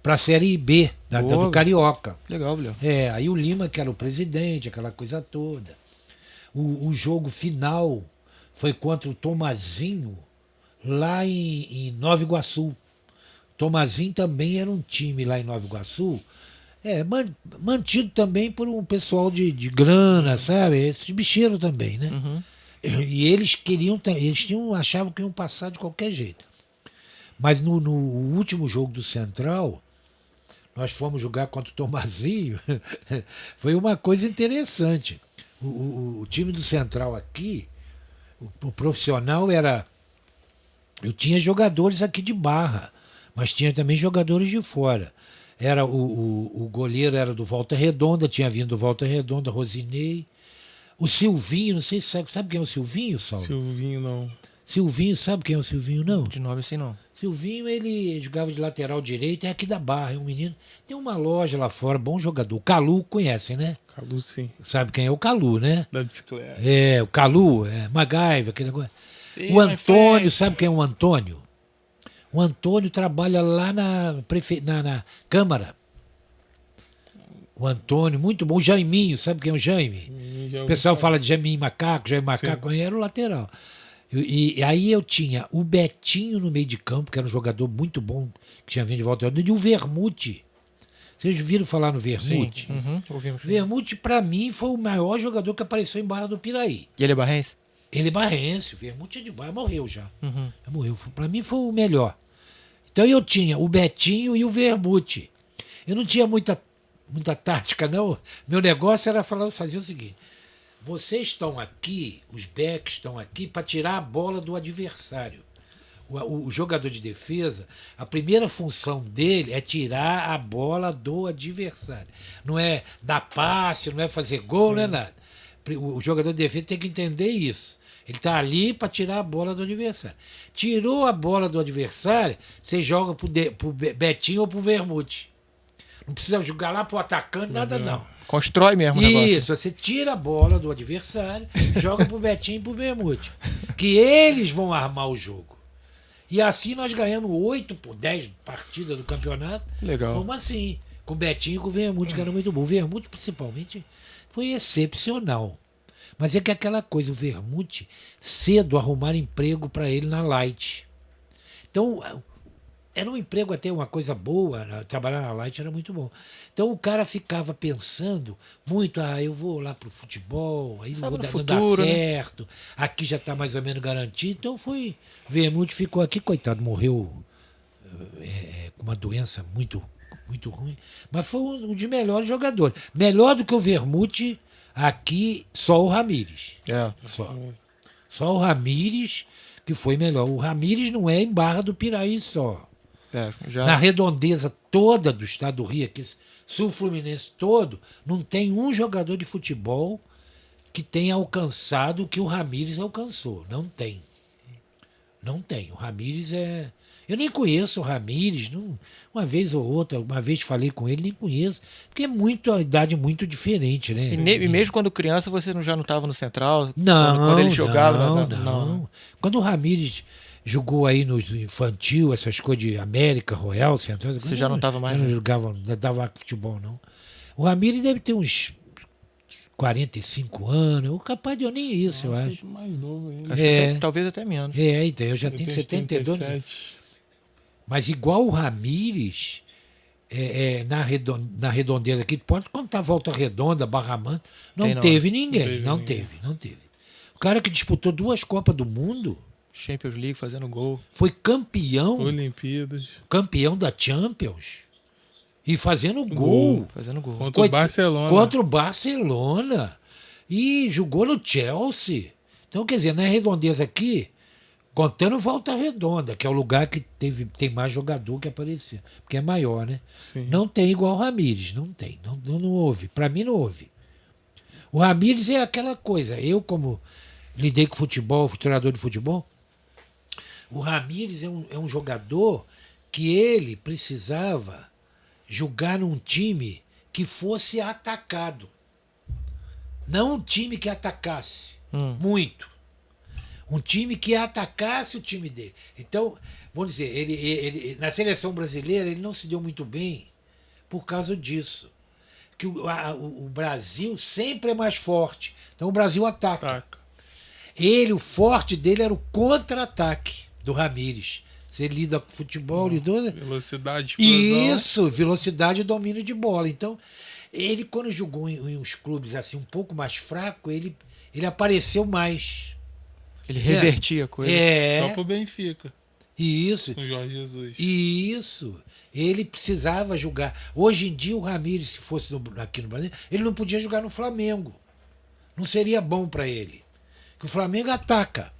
a Série B do Carioca. Legal, Bilhão. Aí o Lima, que era o presidente, aquela coisa toda. O jogo final foi contra o Tomazinho, lá em Nova Iguaçu. Tomazinho também era um time lá em Nova Iguaçu, mantido também por um pessoal de grana, sabe? Esses bicheiros também, né? Uhum. E eles achavam que iam passar de qualquer jeito. Mas no último jogo do Central, nós fomos jogar contra o Tomazinho, foi uma coisa interessante. O time do Central aqui, o profissional era... Eu tinha jogadores aqui de Barra, mas tinha também jogadores de fora. Era o goleiro era do Volta Redonda, tinha vindo do Volta Redonda, Rosinei. O Silvinho, não sei se sabe quem é o Silvinho, Saulo? Silvinho, não. Silvinho, sabe quem é o Silvinho, não? De nome assim, não. Silvinho, ele jogava de lateral direito, é aqui da Barra, é um menino. Tem uma loja lá fora, bom jogador. O Calu, conhecem, né? Calu, sim. Sabe quem é o Calu, né? Da bicicleta. O Calu, MacGyver, aquele negócio. O Antônio, sabe quem é o Antônio? O Antônio trabalha lá na Câmara. O Antônio, muito bom. O Jaiminho, sabe quem é o Jaime? O pessoal fala de Jaime Macaco, era o lateral. E aí eu tinha o Betinho no meio de campo, que era um jogador muito bom, que tinha vindo de Volta Redonda, e o Vermute. Vocês viram falar no Vermute? Sim. Uhum. Ouvimos. Vermute, pra mim, foi o maior jogador que apareceu em Barra do Piraí. E ele é barrense? Ele é barrense, o Vermute é de Barra, morreu já. Uhum. Morreu. Pra mim foi o melhor. Então eu tinha o Betinho e o Vermute. Eu não tinha muita tática, não. Meu negócio era fazer o seguinte: vocês estão aqui, os backs estão aqui para tirar a bola do adversário. O jogador de defesa, a primeira função dele é tirar a bola do adversário. Não é dar passe, não é fazer gol, não é nada. O jogador de defesa tem que entender isso. Ele está ali para tirar a bola do adversário. Tirou a bola do adversário, você joga pro Betinho ou pro Vermute. Não precisa jogar lá pro atacante, nada não. Constrói mesmo o negócio. Isso, você tira a bola do adversário, joga pro Betinho e pro Vermute. Que eles vão armar o jogo. E assim nós ganhamos 8 por 10 partidas do campeonato. Legal. Como assim? Com o Betinho e com o Vermute, que era muito bom. O Vermute, principalmente, foi excepcional. Mas é que aquela coisa, o Vermute, cedo arrumaram emprego para ele na Light. Então, era um emprego até uma coisa boa, trabalhar na Light era muito bom. Então o cara ficava pensando muito, eu vou lá pro futebol, aí não Sabe, dá futuro, né? certo, aqui já está mais ou menos garantido. Então foi, Vermute ficou aqui, coitado, morreu com uma doença muito, muito ruim, mas foi um dos melhores jogadores. Melhor do que o Vermute, aqui só o Ramírez. Só o Ramírez que foi melhor. O Ramírez não é em Barra do Piraí só. Na redondeza toda do estado do Rio, aqui, sul Fluminense todo, não tem um jogador de futebol que tenha alcançado o que o Ramírez alcançou. Não tem. Não tem. O Ramírez é... Eu nem conheço o Ramírez, uma vez ou outra, uma vez falei com ele, nem conheço, porque é a idade muito diferente, né? E mesmo quando criança você já não estava no Central? Não, quando ele jogava? Não. Quando o Ramírez jogou aí no infantil, essas coisas de América, Royal, Central... Você já não estava mais? Eu não jogava, não dava futebol, não. O Ramírez deve ter uns 45 anos, ou capaz de eu nem isso, eu acho. Mais novo ainda. Acho que talvez até menos. Então, eu já tenho 72 37. anos. Mas igual o Ramírez, na redondeza aqui, pode contar Volta Redonda, Barra Mansa, não teve ninguém. Não teve. O cara que disputou 2 Copas do Mundo, Champions League fazendo gol, foi campeão, Olimpíadas, campeão da Champions e fazendo gol. Contra o Barcelona. Contra o Barcelona. E jogou no Chelsea. Então, quer dizer, na redondeza aqui, contando Volta Redonda, que é o lugar que tem mais jogador que apareceu, porque é maior, né? Sim. Não tem igual o Ramírez, não tem, não houve. Para mim não houve. O Ramírez é aquela coisa, eu como lidei com futebol, fui treinador de futebol, o Ramírez é um jogador que ele precisava jogar num time que fosse atacado. Não um time que atacasse muito. Um time que atacasse o time dele. Então, vamos dizer, ele na seleção brasileira ele não se deu muito bem por causa disso. Que o Brasil sempre é mais forte. Então o Brasil ataca. O forte dele era o contra-ataque do Ramírez. Você lida com futebol, velocidade, explosão. Isso, velocidade e domínio de bola. Então, ele quando jogou em uns clubes assim um pouco mais fracos, ele apareceu mais. Ele revertia a coisa. Só pro Benfica. Isso. Com o Jorge Jesus. Isso. Ele precisava jogar. Hoje em dia, o Ramírez, se fosse aqui no Brasil, ele não podia jogar no Flamengo. Não seria bom para ele. Porque o Flamengo ataca.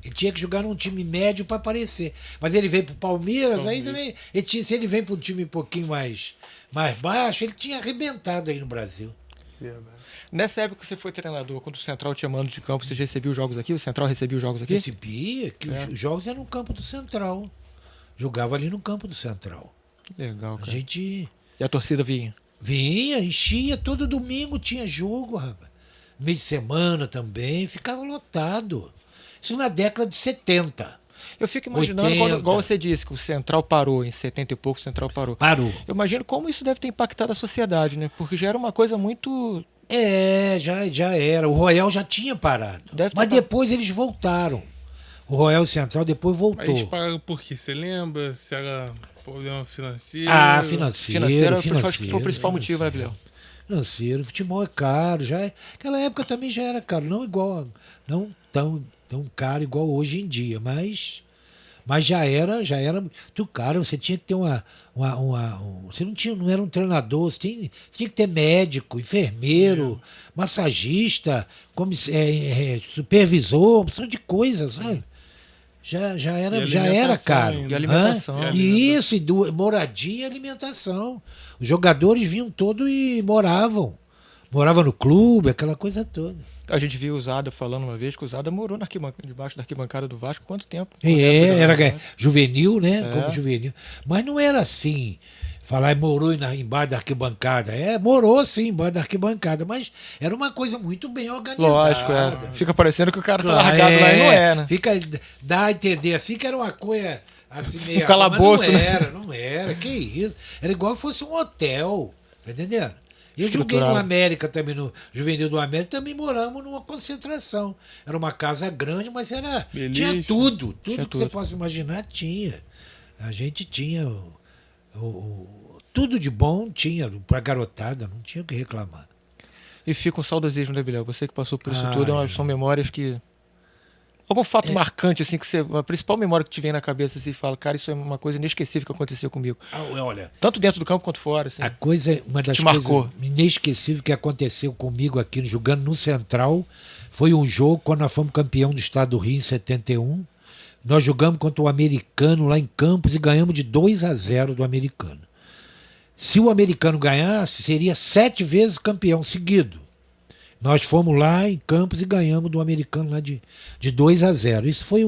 Ele tinha que jogar num time médio para aparecer. Mas ele veio pro Palmeiras, aí também. Se ele vem para um time um pouquinho mais baixo, ele tinha arrebentado aí no Brasil. Verdade. Nessa época que você foi treinador, quando o Central tinha mando de campo, você já recebia os jogos aqui? O Central recebia os jogos aqui? Recebia, que os jogos eram no campo do Central. Jogava ali no campo do Central. Legal, cara. E a torcida vinha? Vinha, enchia, todo domingo tinha jogo, rapaz. Meio de semana também, ficava lotado. Isso na década de 70. Eu fico imaginando, igual você disse, que o Central parou, em 70 e pouco o Central parou. Parou. Eu imagino como isso deve ter impactado a sociedade, né? Porque já era uma coisa muito... Já era. O Royal já tinha parado. Mas depois eles voltaram. O Royal Central depois voltou. Aí eles pararam por quê? Você lembra? Se era problema financeiro? Financeiro foi o principal motivo, né, Bilhão? Financeiro, futebol é caro. Naquela época também já era caro. Não tão caro igual hoje em dia, mas já era muito caro. Você tinha que ter você não era um treinador, você tinha que ter médico, enfermeiro, massagista, supervisor, opção de coisas, sabe? Já era caro. E alimentação. Isso, moradia e alimentação. Os jogadores vinham todos e moravam no clube, aquela coisa toda. A gente viu o Zada falando uma vez que o Zada morou debaixo da arquibancada do Vasco. Quanto tempo? Era juvenil, né? Como juvenil. Mas não era assim, falar morou embaixo da arquibancada. Morou sim, embaixo da arquibancada, mas era uma coisa muito bem organizada. Lógico, Fica parecendo que o cara tá largado lá e não é, né? Dá a entender assim que era uma coisa assim meio... Um calabouço, não era, que isso. Era igual que fosse um hotel, tá entendendo? Eu joguei Estruturado. no América também, no Juvenil do América, também moramos numa concentração. Era uma casa grande, mas tinha tudo que você possa imaginar tinha. A gente tinha tudo de bom, tinha pra garotada, não tinha o que reclamar. E fica um saudosismo, né, Bilhão? Você que passou por isso tudo, são memórias que... Algum fato marcante, assim, a principal memória que te vem na cabeça, assim, fala, cara, isso é uma coisa inesquecível que aconteceu comigo. Olha, tanto dentro do campo quanto fora, assim. Uma das coisas inesquecíveis que aconteceu comigo aqui, jogando no Central, foi um jogo quando nós fomos campeão do estado do Rio em 71. Nós jogamos contra o Americano lá em Campos e ganhamos de 2-0 do Americano. Se o Americano ganhasse, seria 7 vezes campeão seguido. Nós fomos lá em Campos e ganhamos do Americano lá de 2-0. Isso foi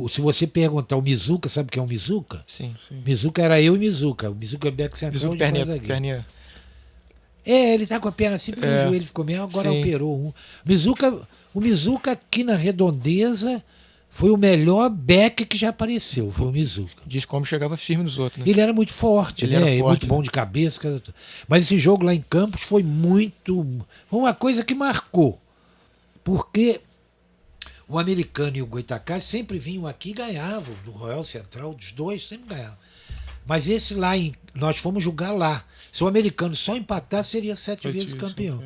se você perguntar o Mizuca, sabe quem é o Mizuca? Sim. Mizuca era eu e Mizuca. O Mizuca é back central. Mizuca perninha. Ele tá com a perna assim, porque o joelho ficou meio, agora operou um. O Mizuca aqui na Redondeza foi o melhor back que já apareceu, foi o Mizuca. Diz como chegava firme nos outros, né? Ele era muito forte, muito bom de cabeça. Mas esse jogo lá em Campos foi uma coisa que marcou. Porque o Americano e o Goitacás sempre vinham aqui e ganhavam, do Royal Central, dos dois, sempre ganhavam. Mas esse lá, nós fomos jogar lá. Se o Americano só empatar, seria 7 vezes campeão.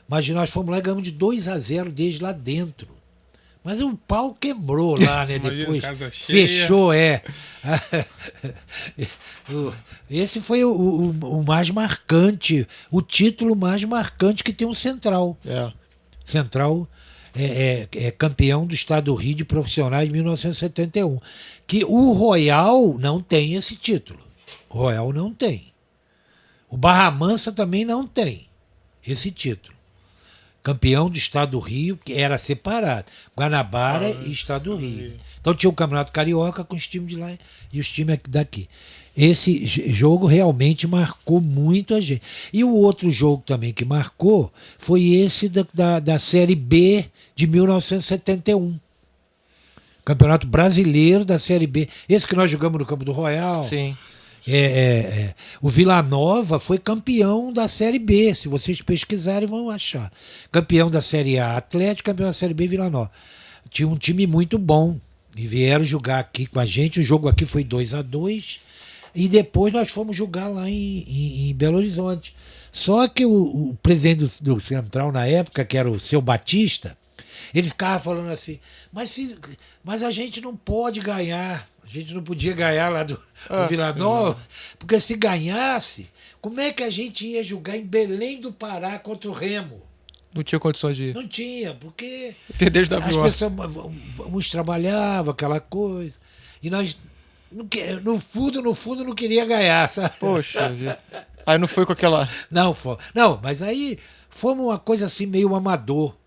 Mas nós fomos lá e ganhamos de 2-0 desde lá dentro. Mas o pau quebrou lá, né? Depois fechou, Esse foi o mais marcante, o título mais marcante que tem um Central. Central é campeão do estado do Rio de profissionais de 1971. Que o Royal não tem esse título. O Royal não tem. O Barra Mansa também não tem esse título. Campeão do estado do Rio, que era separado. Guanabara e estado do Rio. Então tinha o Campeonato Carioca com os times de lá e os times daqui. Esse jogo realmente marcou muito a gente. E o outro jogo também que marcou foi esse da Série B de 1971. Campeonato Brasileiro da Série B. Esse que nós jogamos no Campo do Royal. Sim. O Vila Nova foi campeão da Série B. Se vocês pesquisarem, vão achar. Campeão da Série A, Atlético, campeão da Série B, Vila Nova. Tinha um time muito bom. E vieram jogar aqui com a gente. O jogo aqui foi 2-2. E depois nós fomos jogar lá em Belo Horizonte. Só que o presidente do Central na época, que era o Seu Batista, ele ficava falando assim, mas a gente não pode ganhar. A gente não podia ganhar lá do Vila Nova, porque se ganhasse, como é que a gente ia jogar em Belém do Pará contra o Remo? Não tinha condições de ir. Não tinha, porque as pessoas, uns trabalhavam, aquela coisa, e nós, no fundo, não queria ganhar, sabe? Poxa vida. Aí não foi com aquela... Não, mas aí fomos uma coisa assim meio amador.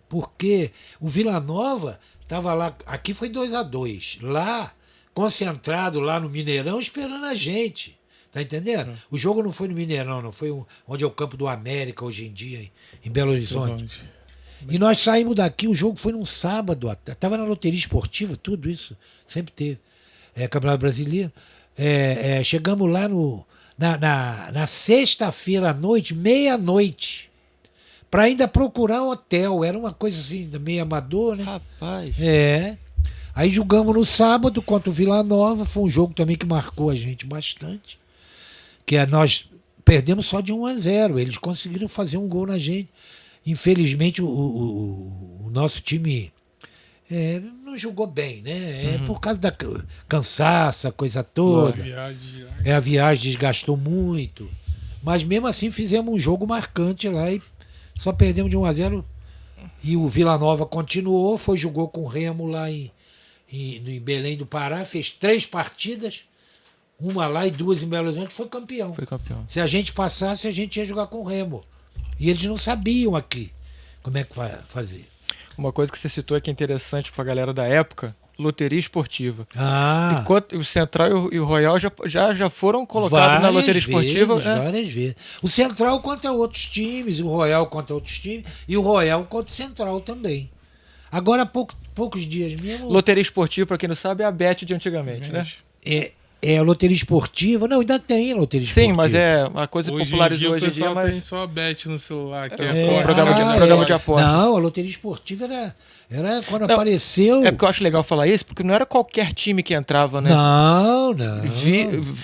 Porque o Vila Nova estava lá, aqui foi 2-2, lá, concentrado lá no Mineirão, esperando a gente. Tá entendendo? O jogo não foi no Mineirão, não foi onde é o Campo do América hoje em dia, em Belo Horizonte. E nós saímos daqui, o jogo foi num sábado, estava na loteria esportiva, tudo isso, sempre teve. Campeonato Brasileiro. Chegamos lá na sexta-feira à noite, meia-noite, para ainda procurar hotel. Era uma coisa assim, meio amador, né? Rapaz. Aí jogamos no sábado contra o Vila Nova. Foi um jogo também que marcou a gente bastante. Que nós perdemos só de 1-0. Eles conseguiram fazer um gol na gente. Infelizmente, o nosso time não jogou bem, né? Por causa da cansaço, a coisa toda. A viagem desgastou muito. Mas mesmo assim fizemos um jogo marcante lá e só perdemos de 1-0. E o Vila Nova continuou, jogou com o Remo lá em Belém do Pará, fez 3 partidas, uma lá e 2 em Belo Horizonte, foi campeão. Se a gente passasse, a gente ia jogar com o Remo. E eles não sabiam aqui como é que vai fazer. Uma coisa que você citou aqui interessante pra galera da época, loteria esportiva. Enquanto o Central e o Royal já foram colocados na loteria esportiva. Várias vezes. O Central contra outros times, o Royal contra outros times, e o Royal contra o Central também. Agora, há poucos dias mesmo... Loteria esportiva, pra quem não sabe, é a Bet de antigamente, né? a loteria esportiva. Não, ainda tem a loteria esportiva. Sim, mas a coisa popularizou hoje em dia, mas tem só a bet no celular. Que programa de apostas. Não, a loteria esportiva era quando apareceu... É porque eu acho legal falar isso, porque não era qualquer time que entrava, né? Não.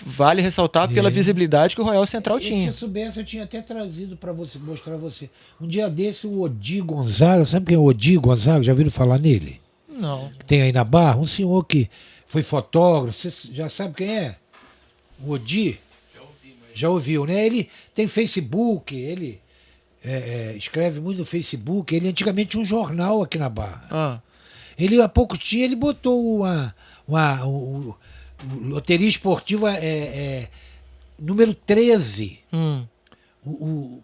Vale ressaltar pela visibilidade que o Royal Central tinha. Se eu soubesse, eu tinha até trazido para mostrar a você. Um dia desse, o Odi Gonzaga, sabe quem é o Odi Gonzaga? Já ouviram falar nele? Não. Tem aí na Barra, um senhor que foi fotógrafo, você já sabe quem é? O Odi? Já ouviu, né? Ele tem Facebook, ele escreve muito no Facebook, ele antigamente tinha um jornal aqui na Barra. Ele, há pouco tempo, ele botou o loteria esportiva número 13.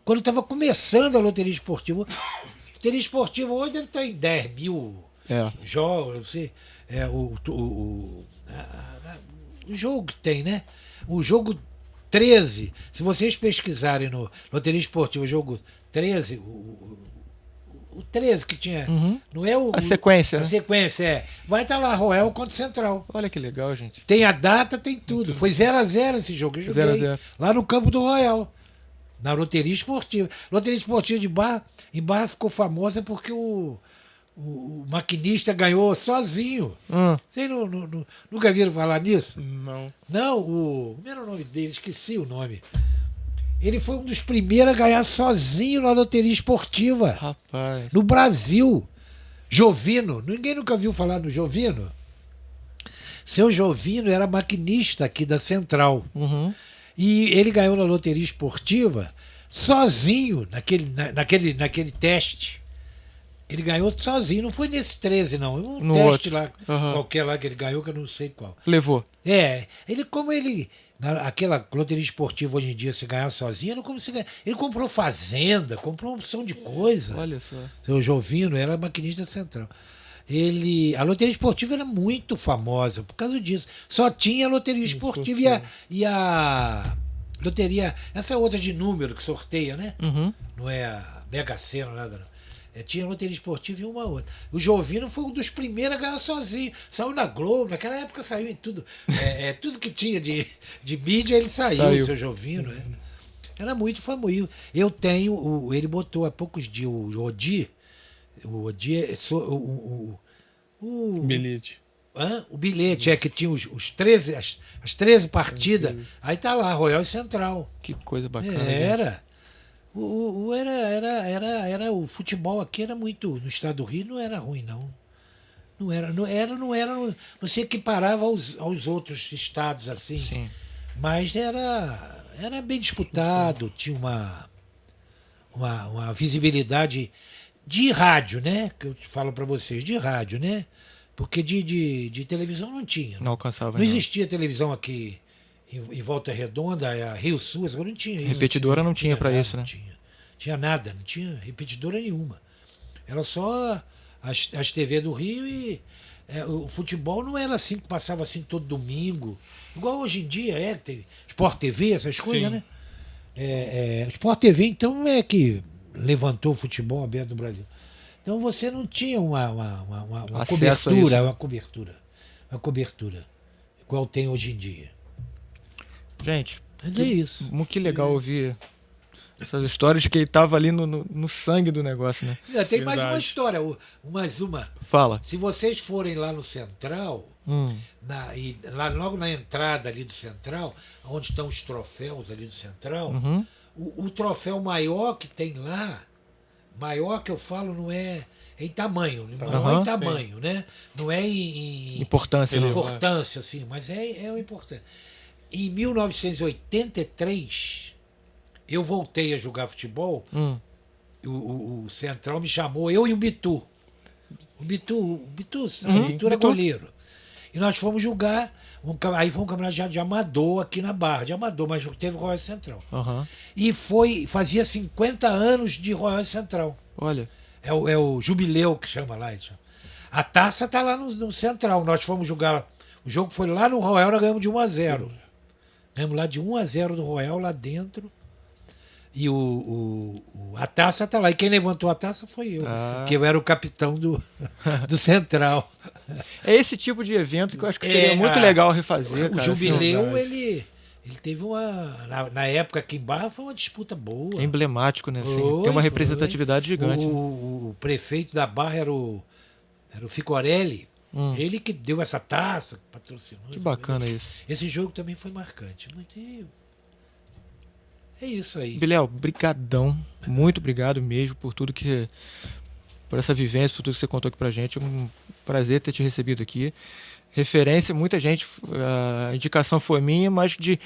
Quando estava começando a loteria esportiva. Loteria esportiva hoje deve estar em 10 mil jogos. O jogo que tem, né? O jogo 13, se vocês pesquisarem no Loteria Esportiva, o jogo 13, o 13 que tinha, não é a sequência, a né? sequência, vai estar lá, Royal contra Central. Olha que legal, gente. Tem a data, tem tudo. Foi 0-0 esse jogo, eu joguei 0-0. lá no campo do Royal, na Loteria Esportiva. Loteria Esportiva de Barra, em Barra ficou famosa porque o maquinista ganhou sozinho. Vocês nunca viram falar nisso? Não. Não, como era o nome dele? Esqueci o nome. Ele foi um dos primeiros a ganhar sozinho na loteria esportiva. Rapaz. No Brasil. Jovino. Ninguém nunca viu falar no Jovino? Seu Jovino era maquinista aqui da Central. E ele ganhou na loteria esportiva sozinho, naquele teste. Ele ganhou sozinho, não foi nesse 13, não. No teste outro. lá, qualquer lá que ele ganhou, que eu não sei qual. Levou. Aquela loteria esportiva hoje em dia, se ganhar sozinho, não como se ganhar. Ele comprou fazenda, comprou uma opção de coisa. Olha só. Seu Jovino era maquinista central. A loteria esportiva era muito famosa por causa disso. Só tinha a loteria esportiva e a loteria, essa é outra de número que sorteia, né? Não é a Mega Sena, nada não. Tinha loteria esportiva e uma outra. O Jovino foi um dos primeiros a ganhar sozinho. Saiu na Globo, naquela época saiu em tudo. Tudo que tinha de mídia, ele saiu. O seu Jovino. Era muito famoso. Eu tenho, ele botou há poucos dias o Odi. O bilhete. O bilhete, que tinha os 13, as 13 partidas. Aí tá lá, Royal Central. Que coisa bacana. Era o futebol aqui era muito, no estado do Rio não era ruim, não. Não se equiparava aos outros estados assim. Sim. Mas era bem disputado, tinha uma visibilidade de rádio, né? Que eu falo para vocês, de rádio, né? Porque de televisão não tinha. Não alcançava. Não existia televisão aqui em Volta Redonda, a Rio Sul, agora não tinha isso. Repetidora não tinha para isso, né? Tinha nada, não tinha repetidora nenhuma. Era só as TV do Rio e o futebol não era assim que passava assim todo domingo. Igual hoje em dia, tem Sport TV, essas coisas, né? Sport TV, então, é que levantou o futebol aberto no Brasil. Então você não tinha uma cobertura igual tem hoje em dia. Gente, mas é isso. Que legal ouvir essas histórias, que ele estava ali no sangue do negócio, né? Tem mais uma história, mais uma. Fala. Se vocês forem lá no Central, lá logo na entrada ali do Central, onde estão os troféus ali do Central, o troféu maior que tem lá, maior que eu falo não é em tamanho, maior em tamanho, né? Não é em importância, assim, mas é o importante. Em 1983, eu voltei a jogar futebol, o Central me chamou, eu e o Bitu. O Bitu era goleiro. E nós fomos jogar, aí foi um campeonato de amador aqui na Barra, mas teve Royal Central. E fazia 50 anos de Royal Central. Olha. É o jubileu que chama lá. A taça tá lá no Central, nós fomos jogar, o jogo foi lá no Royal, nós ganhamos de 1-0. Ganhamos lá de 1-0 do Royal, lá dentro. E a taça tá lá. E quem levantou a taça foi eu. Que eu era o capitão do Central. É esse tipo de evento que eu acho que seria muito legal refazer. O Jubileu, ele teve uma... Na época aqui em Barra foi uma disputa boa. É emblemático, né? Assim, tem uma representatividade gigante. O prefeito da Barra era o Ficorelli. Ele que deu essa taça, patrocinou. Que bacana isso. Esse jogo também foi marcante. É isso aí. Biléu, brigadão. Muito obrigado mesmo por tudo por essa vivência, por tudo que você contou aqui pra gente. É um prazer ter te recebido aqui. Referência, muita gente, a indicação foi minha, mas de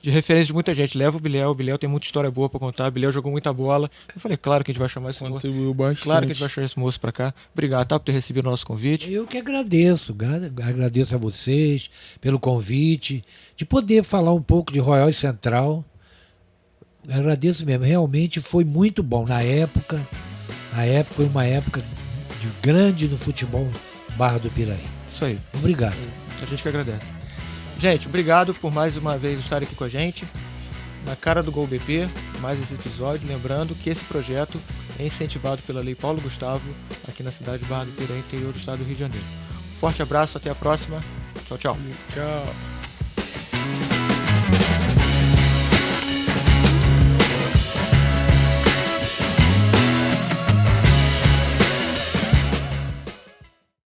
referência de muita gente. Leva o Biléu tem muita história boa pra contar. O Biléu jogou muita bola. Eu falei, claro que a gente vai chamar esse moço. Contribuiu bastante. Claro que a gente vai chamar esse moço pra cá. Obrigado, por ter recebido o nosso convite. Eu que agradeço. Agradeço a vocês pelo convite, de poder falar um pouco de Royal Central. Agradeço mesmo. Realmente foi muito bom. Na época foi uma época grande no futebol Barra do Piraí. Isso aí. Obrigado. A gente que agradece. Gente, obrigado por mais uma vez estar aqui com a gente. Na cara do Gol BP, mais esse episódio. Lembrando que esse projeto é incentivado pela Lei Paulo Gustavo, aqui na cidade de Barra do Piraí, interior do estado do Rio de Janeiro. Forte abraço, até a próxima. Tchau, tchau. Tchau.